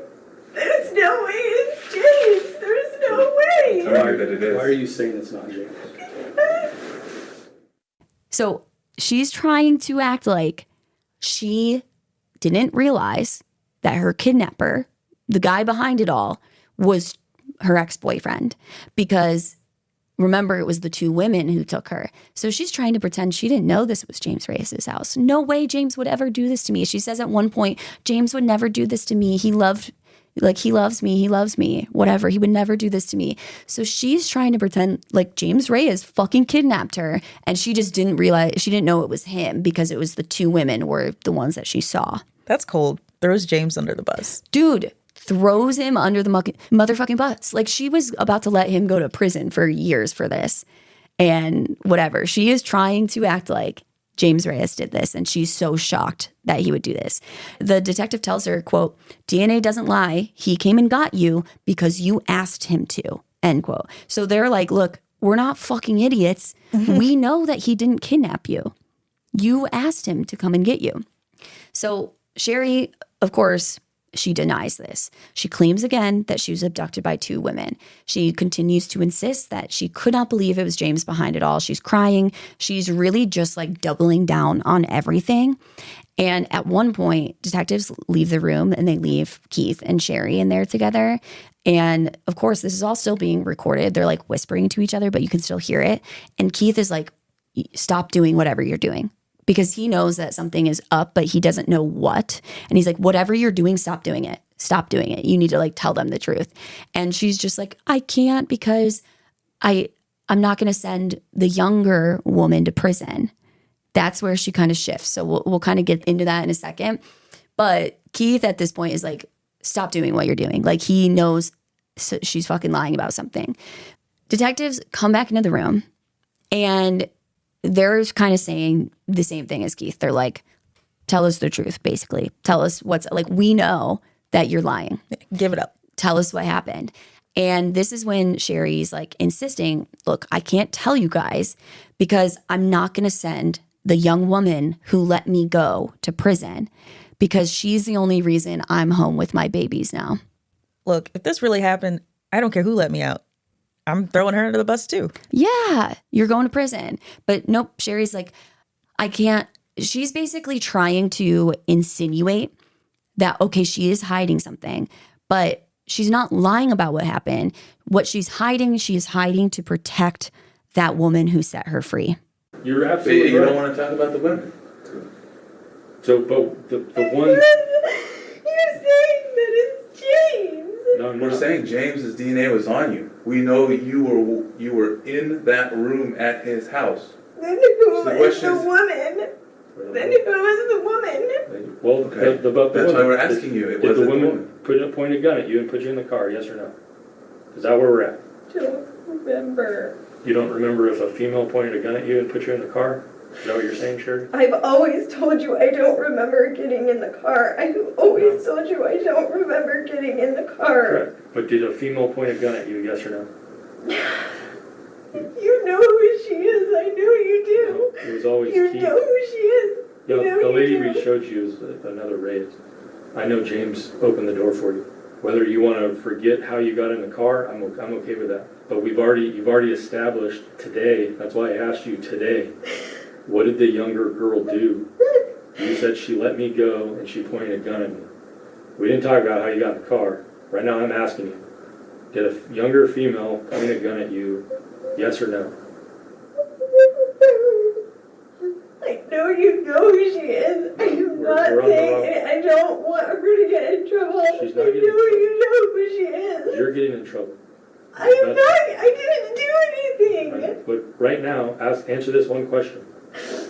There's no way it's James. There's no way. Tell me that it is. Why are you saying it's not James? So she's trying to act like she didn't realize that her kidnapper, the guy behind it all, was her ex-boyfriend. Because remember, it was the two women who took her. So she's trying to pretend she didn't know this was James Reyes' house. No way James would ever do this to me. She says at one point, James would never do this to me. He loves me, whatever. He would never do this to me. So she's trying to pretend like James Reyes fucking kidnapped her. And she just didn't realize, she didn't know it was him because it was the two women were the ones that she saw. That's cold. Throws James under the bus. Dude, throws him under the motherfucking bus. Like she was about to let him go to prison for years for this and whatever. She is trying to act like James Reyes did this, and she's so shocked that he would do this. The detective tells her, quote, DNA doesn't lie. He came and got you because you asked him to, end quote. So they're like, look, we're not fucking idiots. We know that he didn't kidnap you. You asked him to come and get you. So Sherri, of course, she denies this. She claims again that she was abducted by 2 women. She continues to insist that she could not believe it was James behind it all. She's crying. She's really just like doubling down on everything. And at one point, detectives leave the room and they leave Keith and Sherri in there together. And of course, this is all still being recorded. They're like whispering to each other, but you can still hear it. And Keith is like, stop doing whatever you're doing. Because he knows that something is up, but he doesn't know what. And he's like, whatever you're doing, stop doing it. Stop doing it. You need to like tell them the truth. And she's just like, I can't because I'm not going to send the younger woman to prison. That's where she kind of shifts. So we'll kind of get into that in a second. But Keith at this point is like, stop doing what you're doing. Like he knows she's fucking lying about something. Detectives come back into the room and they're kind of saying the same thing as Keith. They're like, tell us the truth, basically. Tell us what's, like, we know that you're lying. Give it up. Tell us what happened. And this is when Sherri's like insisting, look, I can't tell you guys because I'm not going to send the young woman who let me go to prison because she's the only reason I'm home with my babies now. Look, if this really happened, I don't care who let me out. I'm throwing her under the bus too. Yeah, you're going to prison. But nope, Sherri's like, I can't. She's basically trying to insinuate that, okay, she is hiding something, but she's not lying about what happened. What she is hiding to protect that woman who set her free. You're absolutely You right. don't want to talk about the women. So, but the one. You're saying that it's James. No, I'm We're not. saying James's DNA was on you. We know you were in that room at his house. Then who So the was question the is- woman? Then who was the woman? Well, Okay. but the That's woman, why we're asking you. It Did the wasn't woman point a gun at you and put you in the car? Yes or no? Is that where we're at? Don't remember. You don't remember if a female pointed a gun at you and put you in the car? Is that what you're saying, Sherri? I've always told you I don't remember getting in the car. I've always told you I don't remember getting in the car. Correct. But did a female point a gun at you? Yes or no? You know who she is. I know you do. No, it was always You Keith. know who she is. Yeah, You know the you lady do. we showed you is another raise. I know James opened the door for you. Whether you want to forget how you got in the car, I'm okay with that. But you've already established today. That's why I asked you today. What did the younger girl do? You said she let me go and she pointed a gun at me. We didn't talk about how you got in the car. Right now I'm asking you. Did a younger female point a gun at you? Yes or no? I know you know who she is. I'm not we're on the saying wrong- it. I don't want her to get in trouble. She's not I getting in know you know who she is. You're getting in trouble. I am not. I didn't do anything. But right now, answer this one question.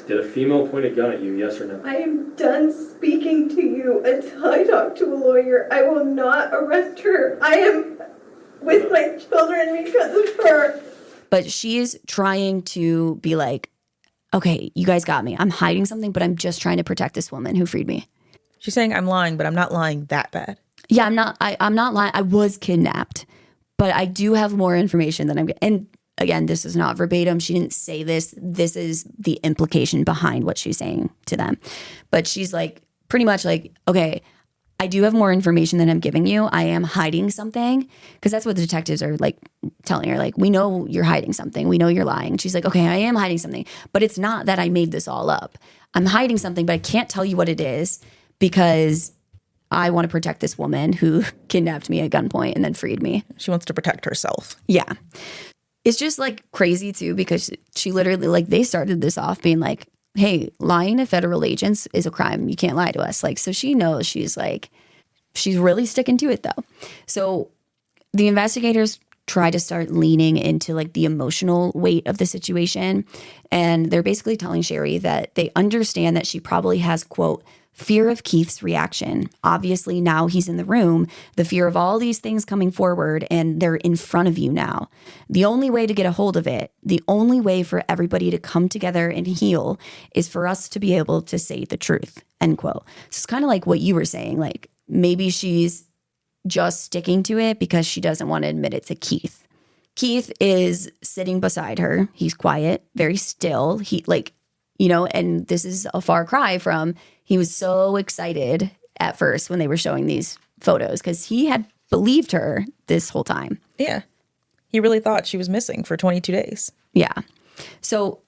Did a female point a gun at you, yes or no? I am done speaking to you until I talk to a lawyer. I will not arrest her. I am with my children because of her. But she is trying to be like, okay, you guys got me. I'm hiding something, but I'm just trying to protect this woman who freed me. She's saying I'm lying, but I'm not lying that bad. Yeah, I'm not lying. I was kidnapped, but I do have more information than and again, this is not verbatim. She didn't say this. This is the implication behind what she's saying to them. But she's like, pretty much like, okay, I do have more information than I'm giving you. I am hiding something, because that's what the detectives are like telling her. Like, we know you're hiding something. We know you're lying. She's like, okay, I am hiding something, but it's not that I made this all up. I'm hiding something, but I can't tell you what it is because I want to protect this woman who kidnapped me at gunpoint and then freed me. She wants to protect herself. Yeah. It's just like crazy too, because she literally, like, they started this off being like, hey, lying to federal agents is a crime. You can't lie to us. Like, so she knows. She's like, she's really sticking to it though. So the investigators try to start leaning into like the emotional weight of the situation. And they're basically telling Sherri that they understand that she probably has, quote, Fear of Keith's reaction. Obviously, now he's in the room, the fear of all these things coming forward, and they're in front of you now. The only way to get a hold of it, the only way for everybody to come together and heal is for us to be able to say the truth, end quote. So it's kind of like what you were saying, like maybe she's just sticking to it because she doesn't want to admit it to Keith. Keith is sitting beside her. He's quiet, very still. He and this is a far cry from he was so excited at first when they were showing these photos because he had believed her this whole time. Yeah. He really thought she was missing for 22 days. Yeah. So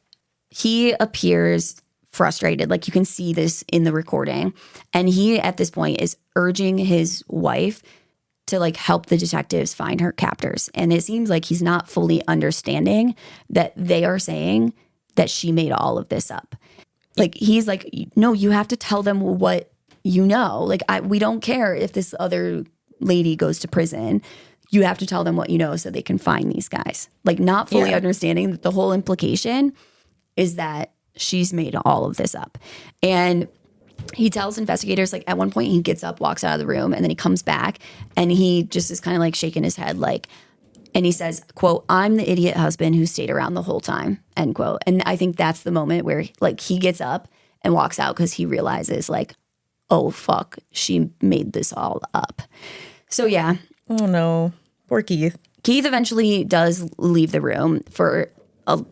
he appears frustrated. Like you can see this in the recording. And he, at this point, is urging his wife to like help the detectives find her captors. And it seems like he's not fully understanding that they are saying that she made all of this up. Like he's like, no, you have to tell them what you know. Like we don't care if this other lady goes to prison. You have to tell them what you know so they can find these guys. Like not fully understanding that the whole implication is that she's made all of this up. And he tells investigators, like at one point he gets up, walks out of the room, and then he comes back and he just is kind of like shaking his head like, and he says, quote, "I'm the idiot husband who stayed around the whole time," end quote. And I think that's the moment where like he gets up and walks out because he realizes like, oh, fuck, she made this all up. So yeah. Oh no, poor Keith. Keith eventually does leave the room for a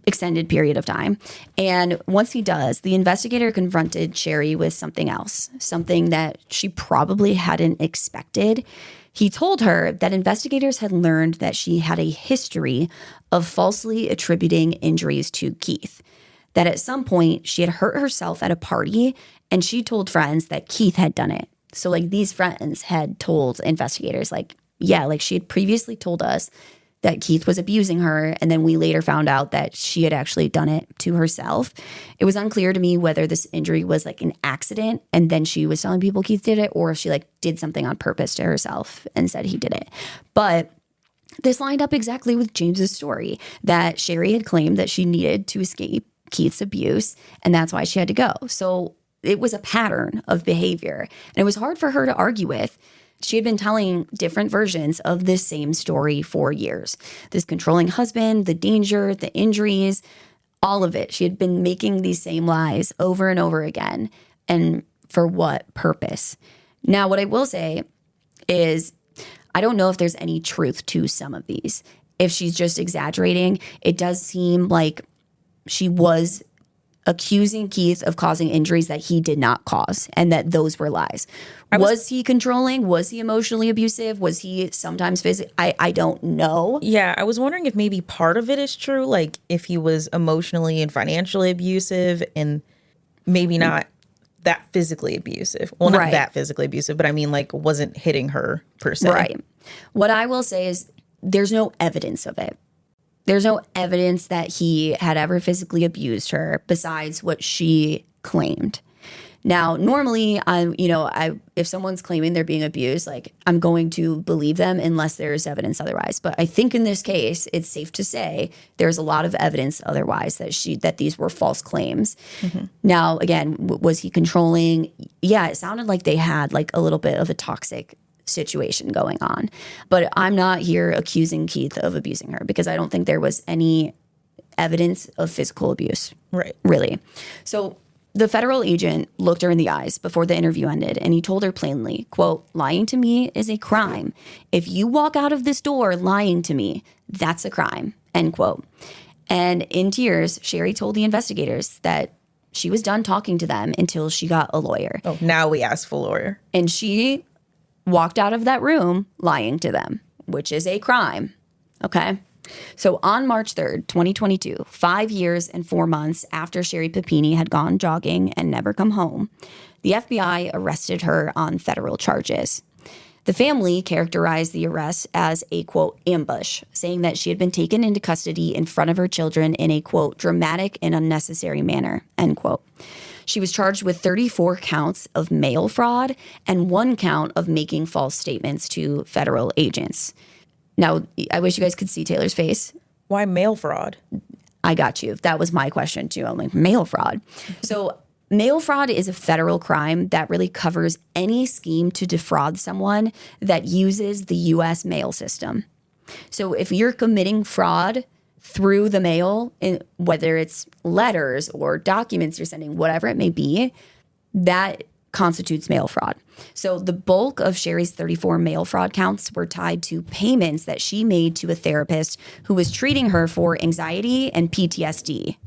extended period of time. And once he does, the investigator confronted Sherri with something else, something that she probably hadn't expected. He told her that investigators had learned that she had a history of falsely attributing injuries to Keith, that at some point she had hurt herself at a party and she told friends that Keith had done it. So like these friends had told investigators like, yeah, like she had previously told us that Keith was abusing her, and then we later found out that she had actually done it to herself. It was unclear to me whether this injury was like an accident and then she was telling people Keith did it, or if she like did something on purpose to herself and said he did it. But this lined up exactly with James's story, that Sherri had claimed that she needed to escape Keith's abuse, and that's why she had to go. So it was a pattern of behavior, and it was hard for her to argue with. She had been telling different versions of this same story for years. This controlling husband, the danger, the injuries, all of it. She had been making these same lies over and over again. And for what purpose? Now, what I will say is I don't know if there's any truth to some of these. If she's just exaggerating, it does seem like she was accusing Keith of causing injuries that he did not cause and that those were lies. Was he controlling? Was he emotionally abusive? Was he sometimes physical? I don't know. Yeah, I was wondering if maybe part of it is true, like if he was emotionally and financially abusive and maybe not that physically abusive. Well, not that physically abusive, but I mean like wasn't hitting her per se. Right. What I will say is there's no evidence of it. There's no evidence that he had ever physically abused her besides what she claimed. Now, normally, if someone's claiming they're being abused, like I'm going to believe them unless there's evidence otherwise. But I think in this case, it's safe to say there's a lot of evidence otherwise that these were false claims. Mm-hmm. Now, again, was he controlling? Yeah, it sounded like they had like a little bit of a toxic situation going on. But I'm not here accusing Keith of abusing her because I don't think there was any evidence of physical abuse. Right. Really. So the federal agent looked her in the eyes before the interview ended, and he told her plainly, quote, "Lying to me is a crime. If you walk out of this door lying to me, that's a crime," end quote. And in tears, Sherri told the investigators that she was done talking to them until she got a lawyer. Oh, now we ask for a lawyer. And she walked out of that room lying to them, which is a crime. Okay. So on March 3rd, 2022, 5 years and 4 months after Sherri Papini had gone jogging and never come home, the FBI arrested her on federal charges. The family characterized the arrest as a, quote, ambush, saying that she had been taken into custody in front of her children in a, quote, dramatic and unnecessary manner, end quote. She was charged with 34 counts of mail fraud and 1 count of making false statements to federal agents. Now, I wish you guys could see Taylor's face. Why mail fraud? I got you. That was my question, too. I'm like, mail fraud. So mail fraud is a federal crime that really covers any scheme to defraud someone that uses the U.S. mail system. So if you're committing fraud through the mail, whether it's letters or documents you're sending, whatever it may be, that constitutes mail fraud. So the bulk of Sherri's 34 mail fraud counts were tied to payments that she made to a therapist who was treating her for anxiety and PTSD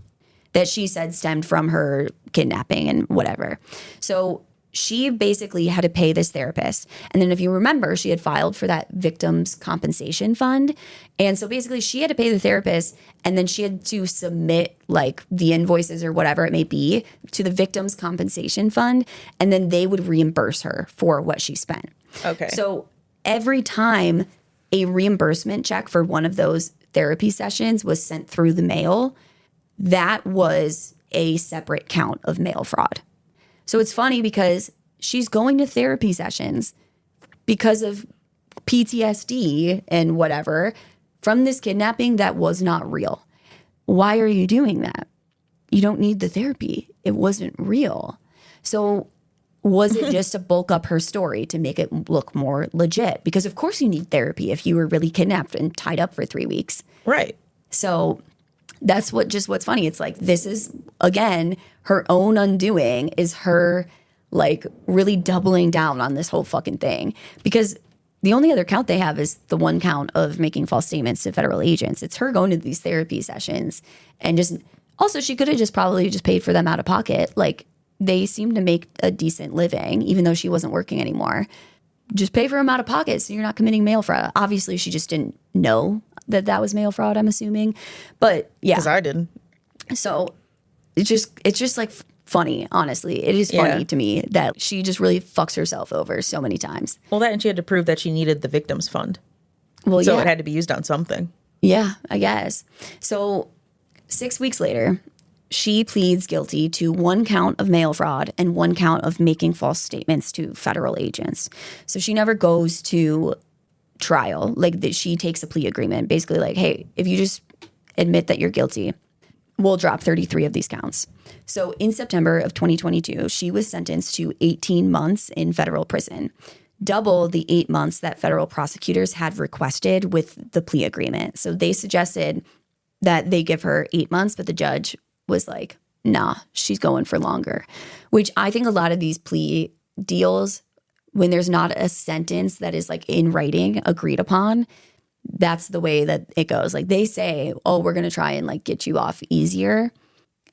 that she said stemmed from her kidnapping and whatever. So she basically had to pay this therapist. And then if you remember, she had filed for that victims compensation fund. And so basically she had to pay the therapist, and then she had to submit like the invoices or whatever it may be to the victims compensation fund. And then they would reimburse her for what she spent. Okay. So every time a reimbursement check for one of those therapy sessions was sent through the mail, that was a separate count of mail fraud. So it's funny because she's going to therapy sessions because of PTSD and whatever from this kidnapping that was not real. Why are you doing that? You don't need the therapy. It wasn't real. So was it just to bulk up her story to make it look more legit? Because of course you need therapy if you were really kidnapped and tied up for 3 weeks. Right. So that's what's funny. It's like, this is, again, her own undoing, is her like really doubling down on this whole fucking thing. Because the only other count they have is the one count of making false statements to federal agents. It's her going to these therapy sessions and just, also she could have just probably just paid for them out of pocket. Like, they seem to make a decent living, even though she wasn't working anymore. Just pay for them out of pocket so you're not committing mail fraud. Obviously, she just didn't know that was mail fraud, I'm assuming. But yeah. Because I didn't. So it's just like funny, honestly. It is funny to me that she just really fucks herself over so many times. Well, that, and she had to prove that she needed the victims fund. Well, so yeah. it had to be used on something. Yeah, I guess. So 6 weeks later, she pleads guilty to 1 count of mail fraud and 1 count of making false statements to federal agents. So she never goes to trial. Like, that she takes a plea agreement, basically like, hey, if you just admit that you're guilty, we'll drop 33 of these counts. So in September of 2022, she was sentenced to 18 months in federal prison, double the 8 months that federal prosecutors had requested with the plea agreement. So they suggested that they give her 8 months, but the judge was like, nah, she's going for longer, which I think a lot of these plea deals, when there's not a sentence that is like in writing agreed upon, that's the way that it goes. Like, they say, oh, we're going to try and like get you off easier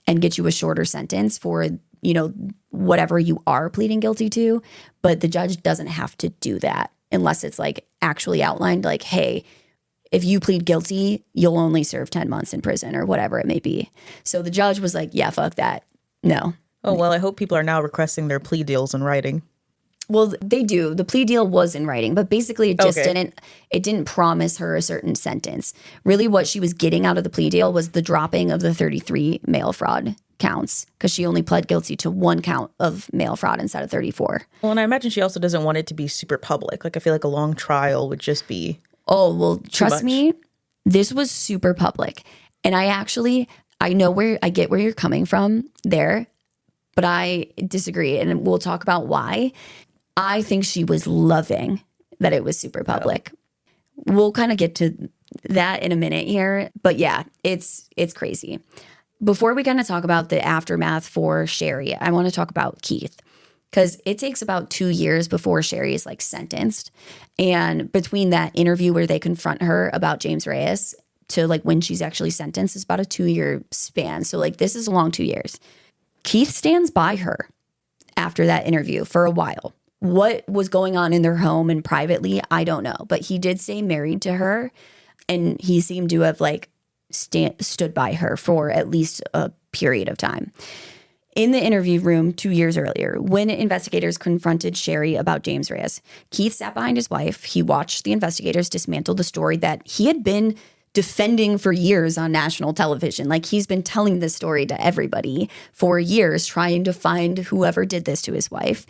and get you a shorter sentence for, you know, whatever you are pleading guilty to. But the judge doesn't have to do that unless it's like actually outlined, like, hey, if you plead guilty, you'll only serve 10 months in prison or whatever it may be. So the judge was like, yeah, fuck that. No. Oh, well, I hope people are now requesting their plea deals in writing. Well, they do. The plea deal was in writing, but basically it just didn't promise her a certain sentence. Really what she was getting out of the plea deal was the dropping of the 33 mail fraud counts, because she only pled guilty to 1 count of mail fraud instead of 34. Well, and I imagine she also doesn't want it to be super public. Like, I feel like a long trial would just be... Oh, well, trust me, this was super public. And I get where you're coming from there, but I disagree. And we'll talk about why. I think she was loving that it was super public. Oh. We'll kind of get to that in a minute here. But yeah, it's crazy. Before we kind of talk about the aftermath for Sherri, I want to talk about Keith. Because it takes about 2 years before Sherri is like sentenced. And between that interview where they confront her about James Reyes to like when she's actually sentenced is about a 2-year span. So like, this is a long 2 years. Keith stands by her after that interview for a while. What was going on in their home and privately, I don't know. But he did stay married to her, and he seemed to have like stood by her for at least a period of time. In the interview room 2 years earlier, when investigators confronted Sherri about James Reyes, Keith sat behind his wife. He watched the investigators dismantle the story that he had been defending for years on national television. Like, he's been telling this story to everybody for years, trying to find whoever did this to his wife.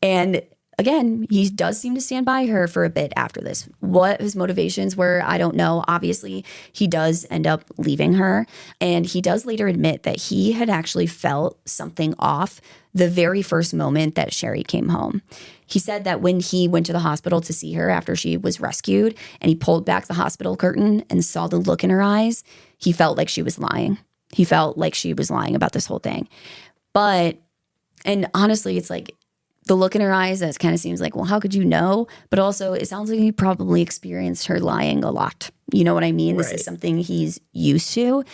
And again, he does seem to stand by her for a bit after this. What his motivations were, I don't know. Obviously, he does end up leaving her. And he does later admit that he had actually felt something off the very first moment that Sherri came home. He said that when he went to the hospital to see her after she was rescued and he pulled back the hospital curtain and saw the look in her eyes, he felt like she was lying. He felt like she was lying about this whole thing. But, and honestly, it's like, the look in her eyes, that kind of seems like, well, how could you know? But also, it sounds like he probably experienced her lying a lot. You know what I mean? This is something he's used to.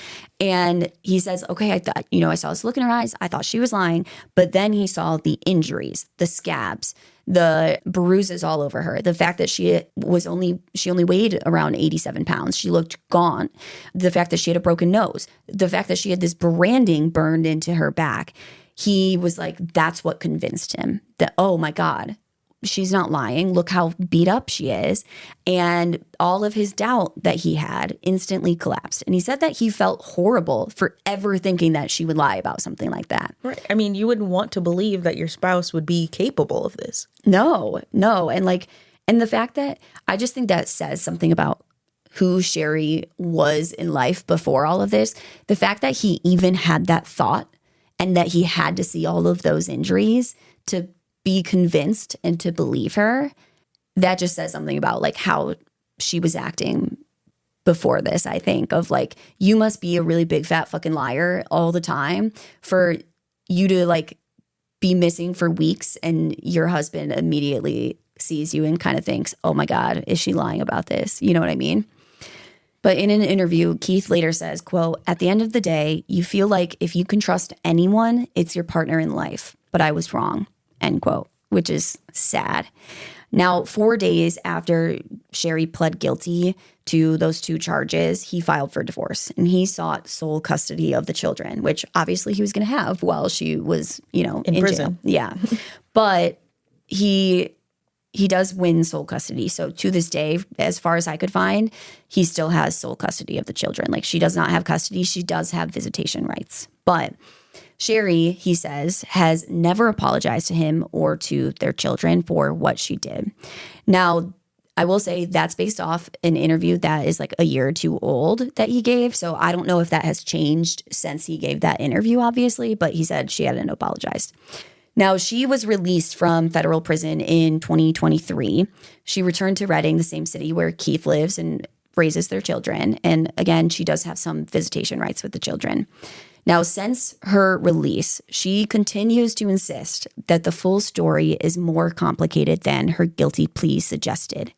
And he says, okay, I thought, I saw this look in her eyes. I thought she was lying. But then he saw the injuries, the scabs, the bruises all over her. The fact that she only weighed around 87 pounds. She looked gaunt. The fact that she had a broken nose. The fact that she had this branding burned into her back. He was like, that's what convinced him that, oh my God, she's not lying. Look how beat up she is. And all of his doubt that he had instantly collapsed. And he said that he felt horrible for ever thinking that she would lie about something like that. Right. I mean, you wouldn't want to believe that your spouse would be capable of this. No. And the fact that I just think that says something about who Sherri was in life before all of this. The fact that he even had that thought and that he had to see all of those injuries to be convinced and to believe her, that just says something about like how she was acting before this, I think, of like, you must be a really big fat fucking liar all the time for you to like be missing for weeks and your husband immediately sees you and kind of thinks, oh my God, is she lying about this? You know what I mean? But in an interview, Keith later says, quote, at the end of the day, you feel like if you can trust anyone, it's your partner in life. But I was wrong, end quote, which is sad. Now, 4 days after Sherri pled guilty to those 2 charges, he filed for divorce and he sought sole custody of the children, which obviously he was going to have while she was, in prison. Jail. Yeah. But he does win sole custody. So to this day, as far as I could find, he still has sole custody of the children. Like, she does not have custody. She does have visitation rights. But Sherri, he says, has never apologized to him or to their children for what she did. Now, I will say that's based off an interview that is like a year or 2 old that he gave. So I don't know if that has changed since he gave that interview, obviously, but he said she hadn't apologized. Now, she was released from federal prison in 2023. She returned to Reading, the same city where Keith lives and raises their children. And again, she does have some visitation rights with the children. Now, since her release, she continues to insist that the full story is more complicated than her guilty plea suggested.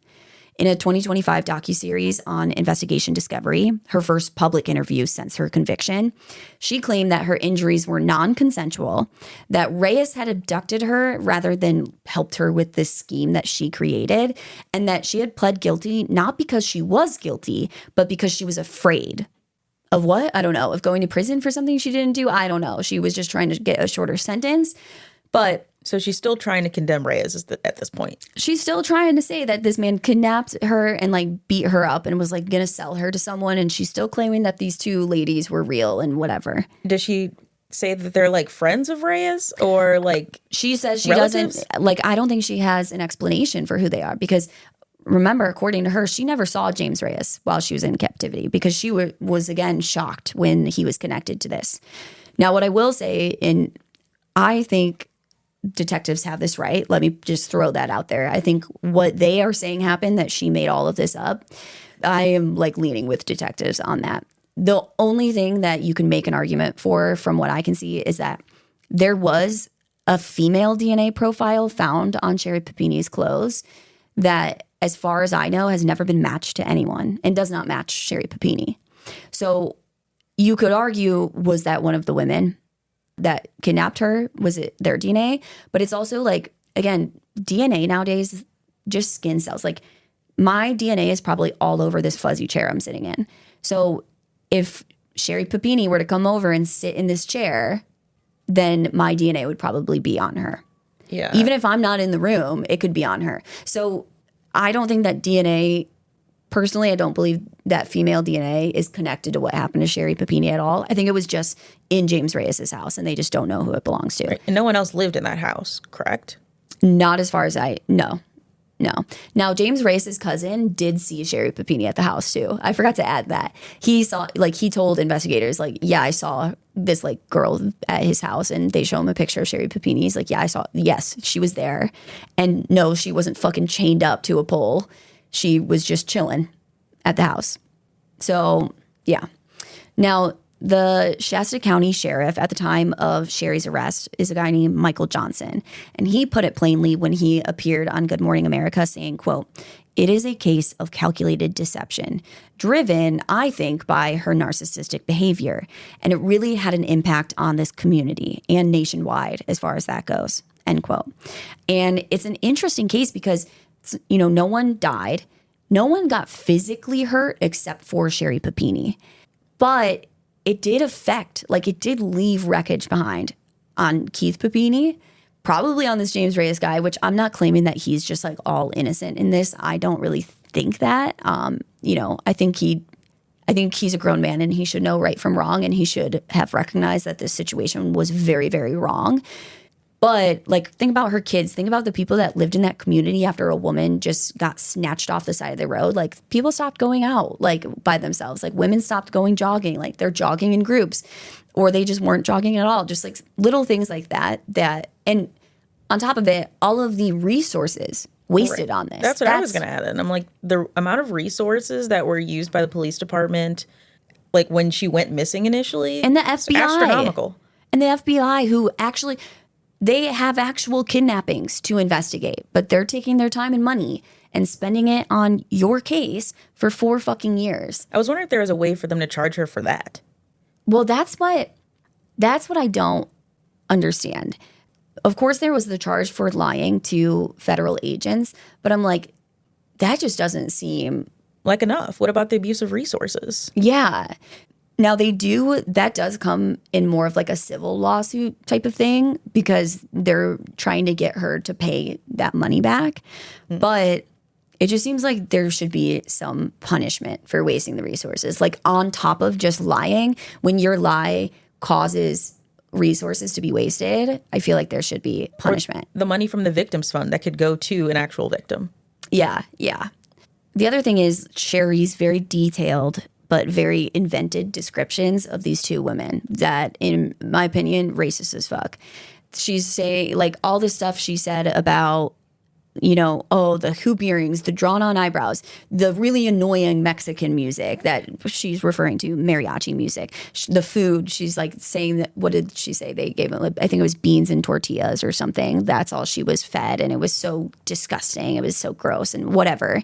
In a 2025 docuseries on Investigation Discovery, her first public interview since her conviction, she claimed that her injuries were non-consensual, that Reyes had abducted her rather than helped her with this scheme that she created, and that she had pled guilty not because she was guilty, but because she was afraid. Of what? I don't know. Of going to prison for something she didn't do? I don't know. She was just trying to get a shorter sentence. But so she's still trying to condemn Reyes at this point. She's still trying to say that this man kidnapped her and like beat her up and was like going to sell her to someone. And she's still claiming that these 2 ladies were real and whatever. Does she say that they're like friends of Reyes or like she says she relatives? Doesn't like, I don't think she has an explanation for who they are because remember, according to her, she never saw James Reyes while she was in captivity because she was again shocked when he was connected to this. Now, what I will say, and I think detectives have this right. Let me just throw that out there. I think what they are saying happened, that she made all of this up. I am like leaning with detectives on that. The only thing that you can make an argument for, from what I can see, is that there was a female DNA profile found on Sherri Papini's clothes that, as far as I know, has never been matched to anyone and does not match Sherri Papini. So you could argue, was that one of the women that kidnapped her? Was it their DNA? But it's also like, again, DNA nowadays, just skin cells. Like, my DNA is probably all over this fuzzy chair I'm sitting in. So if Sherri Papini were to come over and sit in this chair, then my DNA would probably be on her. Yeah. Even if I'm not in the room, it could be on her. So I don't think that DNA, personally, I don't believe that female DNA is connected to what happened to Sherri Papini at all. I think it was just in James Reyes' house, and they just don't know who it belongs to. Right. And no one else lived in that house, correct? Not as far as no. Now, James Race's cousin did see Sherri Papini at the house too. I forgot to add that. He saw, like, he told investigators, like, yeah, I saw this, like, girl at his house, and they show him a picture of Sherri Papini. He's like, yeah, yes, she was there. And no, she wasn't fucking chained up to a pole. She was just chilling at the house. So, yeah. Now, the Shasta County sheriff at the time of Sherri's arrest is a guy named Michael Johnson. And he put it plainly when he appeared on Good Morning America saying, quote, "It is a case of calculated deception, driven, I think, by her narcissistic behavior. And it really had an impact on this community and nationwide as far as that goes," end quote. And it's an interesting case because, you know, no one died. No one got physically hurt except for Sherri Papini. But it did affect, like, it did leave wreckage behind on Keith Papini, probably on this James Reyes guy, which I'm not claiming that he's just, like, all innocent in this. I don't really think that. You know, I think he's a grown man and he should know right from wrong, and he should have recognized that this situation was very, very wrong. But, like, think about her kids. Think about the people that lived in that community after a woman just got snatched off the side of the road. Like, people stopped going out, like, by themselves. Like, women stopped going jogging. Like, they're jogging in groups. Or they just weren't jogging at all. Just, like, little things like that. And on top of it, all of the resources wasted on this. That's what I was going to add in. I'm like, the amount of resources that were used by the police department, like, when she went missing initially. And the FBI. Astronomical. And the FBI, who actually... They have actual kidnappings to investigate, but they're taking their time and money and spending it on your case for 4 fucking years. I was wondering if there was a way for them to charge her for that. Well, that's what I don't understand. Of course, there was the charge for lying to federal agents, but I'm like, that just doesn't seem like enough. What about the abuse of resources? Yeah. Now, that does come in more of like a civil lawsuit type of thing because they're trying to get her to pay that money back. But it just seems like there should be some punishment for wasting the resources. Like, on top of just lying, when your lie causes resources to be wasted, I feel like there should be punishment. Or the money from the victims fund that could go to an actual victim. Yeah. The other thing is Sherri's very detailed but very invented descriptions of these two women that, in my opinion, racist as fuck. She's saying, like, all the stuff she said about, you know, oh, the hoop earrings, the drawn-on eyebrows, the really annoying Mexican music that she's referring to, mariachi music, the food, she's, like, saying that, what did she say? They gave it, I think it was beans and tortillas or something. That's all she was fed, and it was so disgusting. It was so gross and whatever.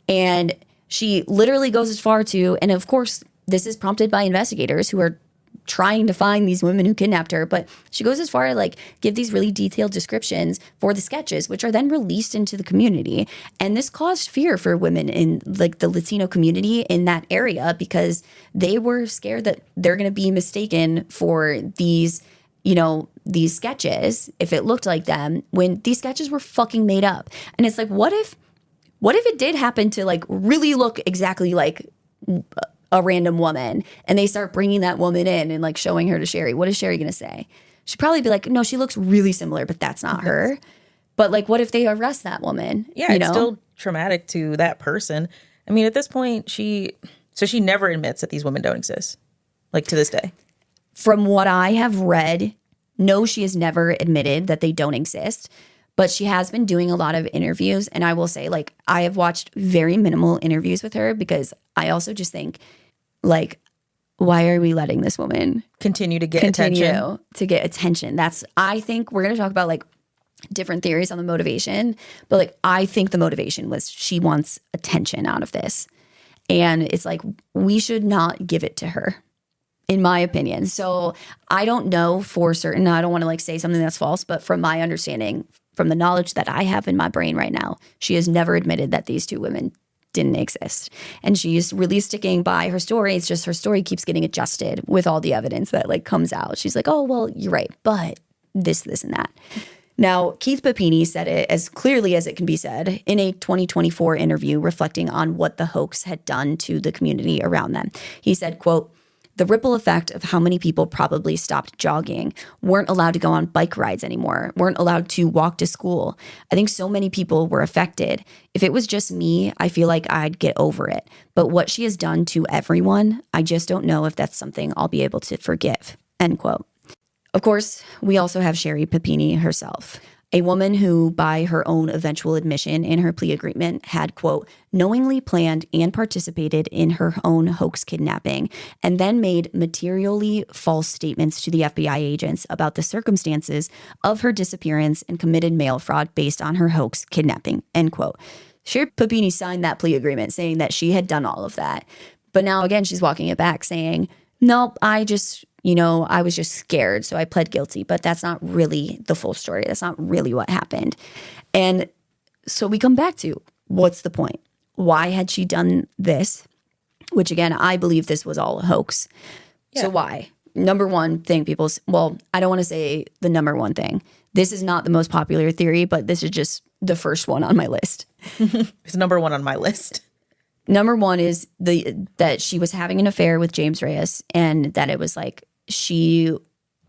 And she literally goes as far to, and of course, this is prompted by investigators who are trying to find these women who kidnapped her, but she goes as far to, like, give these really detailed descriptions for the sketches, which are then released into the community. And this caused fear for women in, like, the Latino community in that area because they were scared that they're going to be mistaken for these, you know, these sketches if it looked like them when these sketches were fucking made up. And it's like, what if it did happen to, like, really look exactly like a random woman and they start bringing that woman in and, like, showing her to Sherri? What is Sherri going to say? She'd probably be like, no, she looks really similar, but that's not her. But, like, what if they arrest that woman? Yeah, it's still traumatic to that person. I mean, at this point, she never admits that these women don't exist, like, to this day. From what I have read, no, she has never admitted that they don't exist. But she has been doing a lot of interviews. And I will say, like, I have watched very minimal interviews with her because I also just think, like, why are we letting this woman continue to get attention? That's, I think we're going to talk about, like, different theories on the motivation. But, like, I think the motivation was she wants attention out of this. And it's like, we should not give it to her, in my opinion. So I don't know for certain. I don't want to, like, say something that's false. But from my understanding, from the knowledge that I have in my brain right now, she has never admitted that these two women didn't exist. And she's really sticking by her story. It's just her story keeps getting adjusted with all the evidence that, like, comes out. She's like, oh, well, you're right, but this, and that. Now, Keith Papini said it as clearly as it can be said in a 2024 interview reflecting on what the hoax had done to the community around them. He said, quote, The ripple effect of how many people probably stopped jogging, weren't allowed to go on bike rides anymore, weren't allowed to walk to school. I think so many people were affected. If it was just me, I feel like I'd get over it. But what she has done to everyone, I just don't know if that's something I'll be able to forgive, end quote. Of course, we also have Sherri Papini herself, a woman who, by her own eventual admission in her plea agreement, had, quote, knowingly planned and participated in her own hoax kidnapping, and then made materially false statements to the FBI agents about the circumstances of her disappearance and committed mail fraud based on her hoax kidnapping, end quote. Sherri Papini signed that plea agreement saying that she had done all of that. But now, again, she's walking it back saying, nope, I was just scared, so I pled guilty. But that's not really the full story. That's not really what happened. And so we come back to, what's the point? Why had she done this? Which, again, I believe this was all a hoax. Yeah. So why? Number one thing I don't want to say the number one thing. This is not the most popular theory, but this is just the first one on my list. It's number one on my list. Number one is that she was having an affair with James Reyes, and that it was like she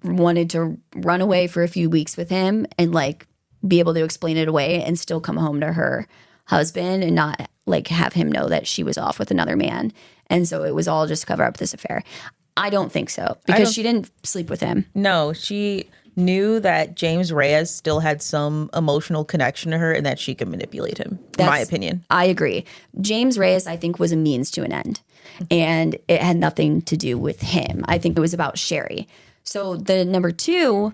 wanted to run away for a few weeks with him and like be able to explain it away and still come home to her husband and not like have him know that she was off with another man. And so it was all just to cover up this affair. I don't think so, because she didn't sleep with him. No, she knew that James Reyes still had some emotional connection to her and that she could manipulate him, in my opinion. I agree. James Reyes, I think, was a means to an end. And it had nothing to do with him. I think it was about Sherri. So the number two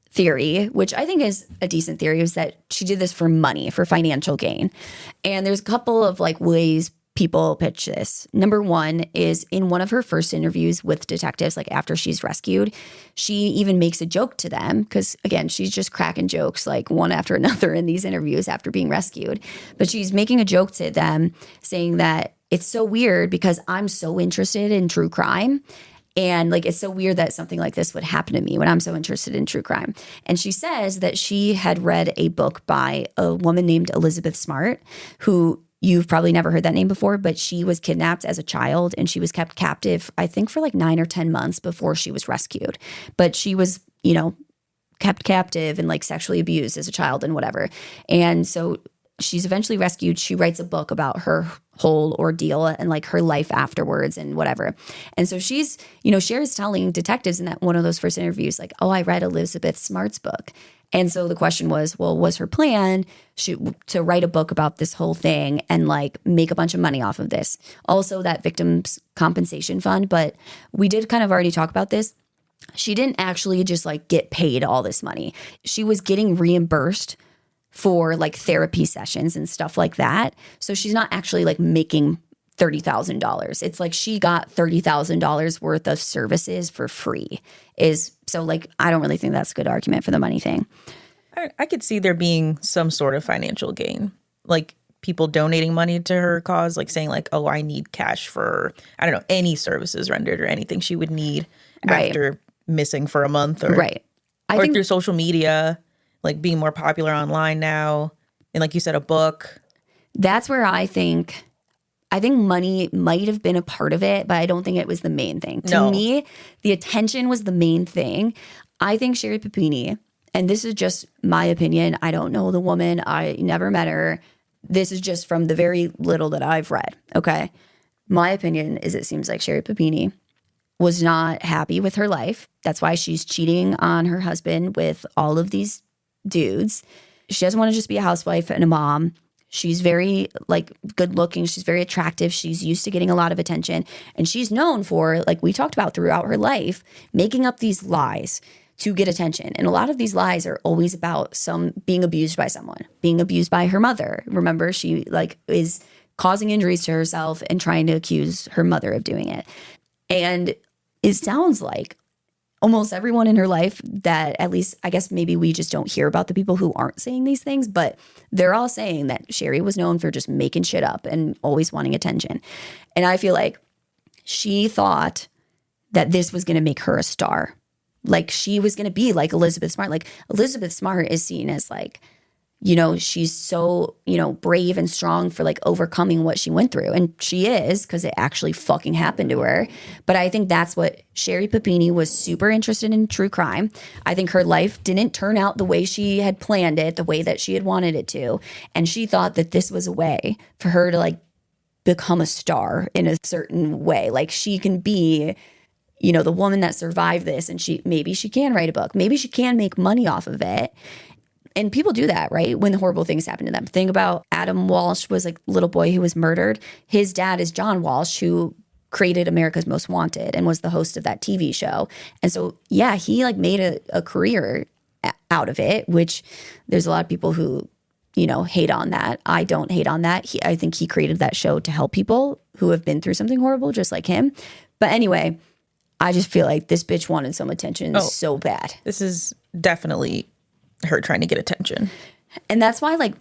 theory, which I think is a decent theory, is that she did this for money, for financial gain. And there's a couple of like ways people pitch this. Number one is in one of her first interviews with detectives, like after she's rescued, she even makes a joke to them because, again, she's just cracking jokes like one after another in these interviews after being rescued. But she's making a joke to them saying that it's so weird because I'm so interested in true crime. And like, it's so weird that something like this would happen to me when I'm so interested in true crime. And she says that she had read a book by a woman named Elizabeth Smart, who you've probably never heard that name before, but she was kidnapped as a child and she was kept captive, I think, for like 9 or 10 months before she was rescued. But she was, kept captive and like sexually abused as a child and whatever. And so she's eventually rescued. She writes a book about her whole ordeal and like her life afterwards and whatever. And so she's, Sherri's telling detectives in that one of those first interviews, like, oh, I read Elizabeth Smart's book. And so the question was, well, was her plan to write a book about this whole thing and like make a bunch of money off of this? Also that victims compensation fund, but we did kind of already talk about this. She didn't actually just like get paid all this money. She was getting reimbursed for like therapy sessions and stuff like that. So she's not actually like making $30,000. It's like she got $30,000 worth of services for free. So like, I don't really think that's a good argument for the money thing. I could see there being some sort of financial gain, like people donating money to her cause, like saying like, oh, I need cash for, I don't know, any services rendered or anything she would need after missing for a month or through social media, like being more popular online now. And like you said, a book. That's where I think money might have been a part of it, but I don't think it was the main thing. To me, the attention was the main thing. I think Sherri Papini, and this is just my opinion, I don't know the woman, I never met her. This is just from the very little that I've read, okay? My opinion is it seems like Sherri Papini was not happy with her life. That's why she's cheating on her husband with all of these dudes. She doesn't want to just be a housewife and a mom. She's very like good looking. She's very attractive. She's used to getting a lot of attention. And she's known for, like we talked about throughout her life, making up these lies to get attention. And a lot of these lies are always about being abused by someone, being abused by her mother. Remember, she like is causing injuries to herself and trying to accuse her mother of doing it. And it sounds like almost everyone in her life that, at least I guess maybe we just don't hear about the people who aren't saying these things, but they're all saying that Sherri was known for just making shit up and always wanting attention. And I feel like she thought that this was going to make her a star. Like she was going to be like Elizabeth Smart. Like Elizabeth Smart is seen as like, she's so, brave and strong for like overcoming what she went through. And she is, because it actually fucking happened to her. But I think that's what Sherri Papini was super interested in true crime. I think her life didn't turn out the way she had planned it, the way that she had wanted it to. And she thought that this was a way for her to like become a star in a certain way. Like she can be, the woman that survived this, and maybe she can write a book. Maybe she can make money off of it. And people do that, right? When horrible things happen to them. Think about Adam Walsh was like a little boy who was murdered. His dad is John Walsh, who created America's Most Wanted and was the host of that TV show. And so, yeah, he like made a career out of it, which there's a lot of people who, hate on that. I don't hate on that. I think he created that show to help people who have been through something horrible, just like him. But anyway, I just feel like this bitch wanted some attention so bad. This is definitely her trying to get attention. And that's why, like,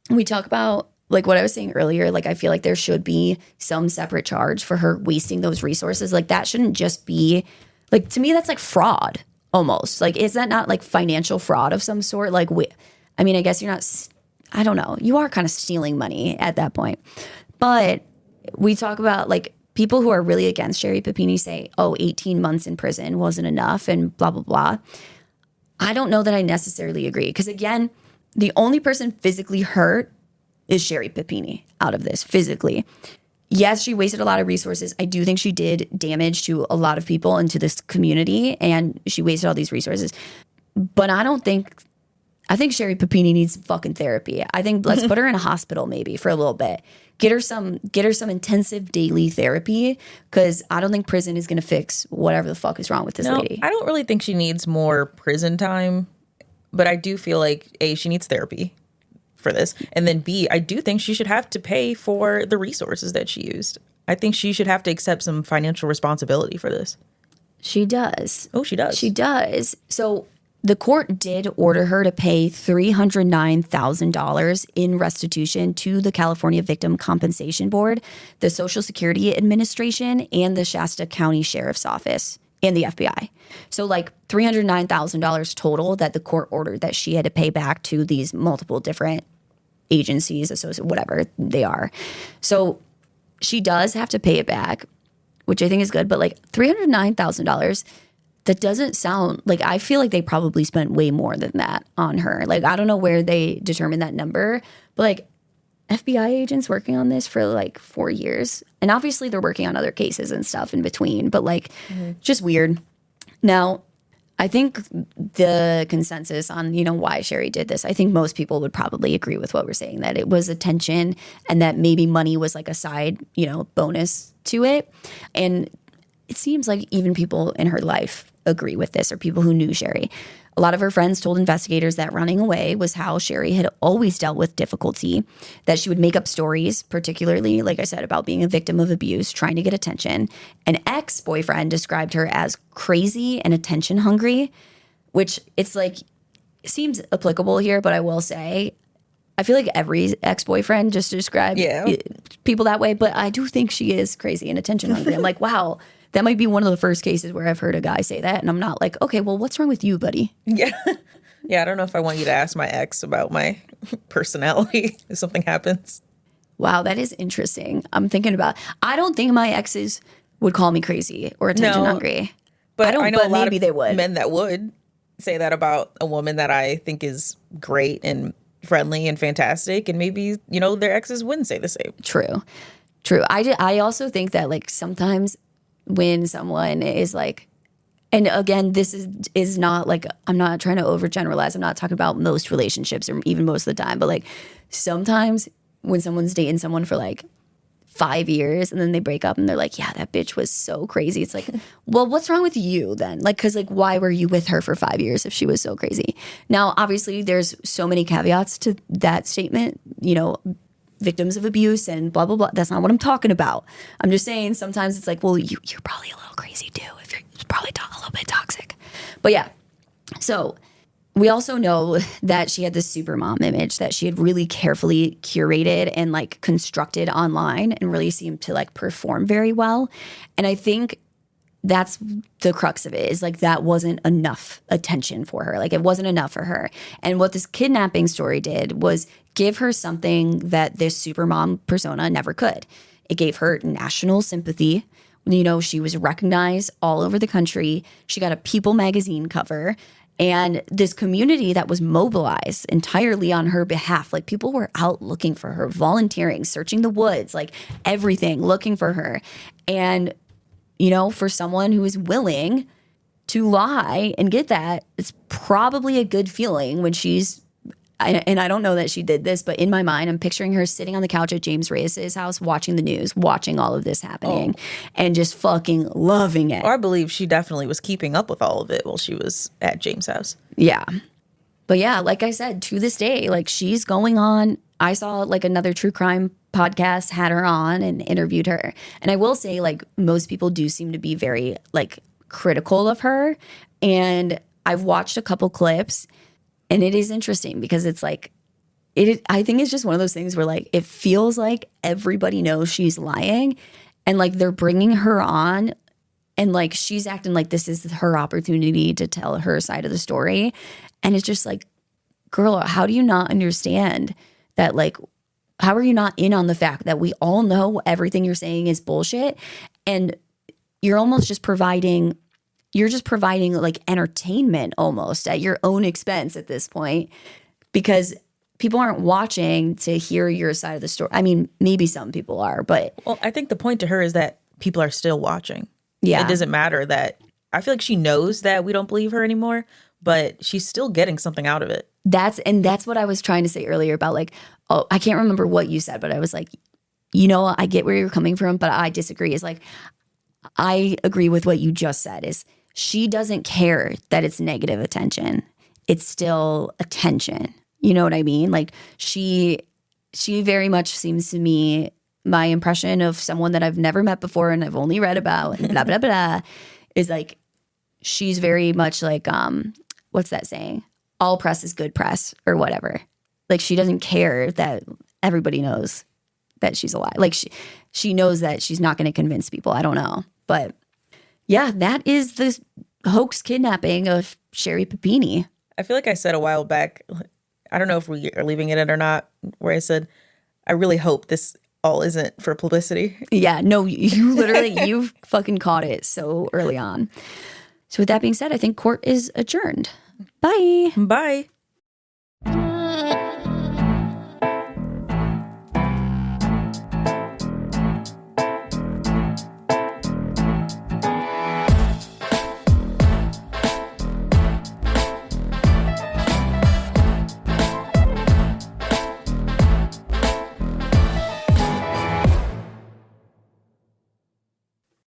we talk about, like, what I was saying earlier, like, I feel like there should be some separate charge for her wasting those resources. Like, that shouldn't just be, like, to me, that's like fraud almost. Like, is that not like financial fraud of some sort? Like, I mean, I guess you're not, I don't know. You are kind of stealing money at that point. But we talk about, like, people who are really against Sherri Papini say, 18 months in prison wasn't enough and blah, blah, blah. I don't know that I necessarily agree. Because again, the only person physically hurt is Sherri Papini out of this, physically. Yes, she wasted a lot of resources. I do think she did damage to a lot of people and to this community, and she wasted all these resources. But I think Sherri Papini needs fucking therapy. I think let's put her in a hospital maybe for a little bit. Get her some intensive daily therapy, because I don't think prison is going to fix whatever the fuck is wrong with this lady. I don't really think she needs more prison time, but I do feel like A, she needs therapy for this, and then B, I do think she should have to pay for the resources that she used. I think she should have to accept some financial responsibility for this. She does. Oh, she does. She does. So the court did order her to pay $309,000 in restitution to the California Victim Compensation Board, the Social Security Administration, and the Shasta County Sheriff's Office, and the FBI. So like $309,000 total that the court ordered that she had to pay back to these multiple different agencies, associated, whatever they are. So she does have to pay it back, which I think is good. But like $309,000, that doesn't sound like, I feel like they probably spent way more than that on her. Like, I don't know where they determined that number, but like FBI agents working on this for like 4 years. And obviously they're working on other cases and stuff in between, but like just weird. Now, I think the consensus on, why Sherri did this, I think most people would probably agree with what we're saying, that it was attention and that maybe money was like a side, bonus to it. And it seems like even people in her life agree with this, or people who knew Sherri. A lot of her friends told investigators that running away was how Sherri had always dealt with difficulty, that she would make up stories, particularly, like I said, about being a victim of abuse, trying to get attention. An ex-boyfriend described her as crazy and attention hungry, which it's like, seems applicable here, but I will say, I feel like every ex-boyfriend just described people that way, but I do think she is crazy and attention hungry. I'm like, wow, that might be one of the first cases where I've heard a guy say that, and I'm not like, okay, well, what's wrong with you, buddy? Yeah. Yeah, I don't know if I want you to ask my ex about my personality if something happens. Wow, that is interesting. I'm thinking about, I don't think my exes would call me crazy or attention hungry. But I know but a lot maybe of they would. Men that would say that about a woman that I think is great and friendly and fantastic, and maybe, their exes wouldn't say the same. True. I also think that like sometimes when someone is like, and again, this is not like, I'm not trying to overgeneralize. I'm not talking about most relationships or even most of the time, but like sometimes when someone's dating someone for like 5 years and then they break up and they're like, yeah, that bitch was so crazy. It's like, well, what's wrong with you then? Like, because like, why were you with her for 5 years if she was so crazy? Now, obviously, there's so many caveats to that statement, victims of abuse and blah, blah, blah. That's not what I'm talking about. I'm just saying sometimes it's like, well, you're probably a little crazy too. If you're probably a little bit toxic. But yeah, so we also know that she had this super mom image that she had really carefully curated and like constructed online and really seemed to like perform very well. And I think that's the crux of it, is like that wasn't enough attention for her. Like it wasn't enough for her. And what this kidnapping story did was give her something that this supermom persona never could. It gave her national sympathy. You know, she was recognized all over the country. She got a People magazine cover. And this community that was mobilized entirely on her behalf, like people were out looking for her, volunteering, searching the woods, like everything, looking for her. And, you know, for someone who is willing to lie and get that, it's probably a good feeling when and I don't know that she did this, but in my mind, I'm picturing her sitting on the couch at James Reyes's house, watching the news, watching all of this happening, and just fucking loving it. Or I believe she definitely was keeping up with all of it while she was at James' house. Yeah. But yeah, like I said, to this day, like she's going on. I saw like another true crime podcast had her on and interviewed her. And I will say, like, most people do seem to be very like critical of her. And I've watched a couple clips. And it is interesting because it's like, I think it's just one of those things where like, it feels like everybody knows she's lying and like they're bringing her on and like, she's acting like this is her opportunity to tell her side of the story. And it's just like, girl, how do you not understand that? Like, how are you not in on the fact that we all know everything you're saying is bullshit? And you're almost just providing like entertainment almost at your own expense at this point, because people aren't watching to hear your side of the story. I mean, maybe some people are, but. Well, I think the point to her is that people are still watching. Yeah. It doesn't matter that, I feel like she knows that we don't believe her anymore, but she's still getting something out of it. That's what I was trying to say earlier about like, oh, I can't remember what you said, but I was like, you know, I get where you're coming from, but I disagree. Is like, I agree with what you just said is, she doesn't care that it's negative attention. It's still attention. You know what I mean? Like she very much seems to me, my impression of someone that I've never met before and I've only read about and blah, blah, blah, is like, she's very much like, what's that saying? All press is good press or whatever. Like she doesn't care that everybody knows that she's a lie. Like she knows that she's not going to convince people. I don't know. But yeah, that is the hoax kidnapping of Sherri Papini. I feel like I said a while back, I don't know if we are leaving it in or not, where I said, I really hope this all isn't for publicity. Yeah, no, you literally, you fucking caught it so early on. So with that being said, I think court is adjourned. Bye. Bye.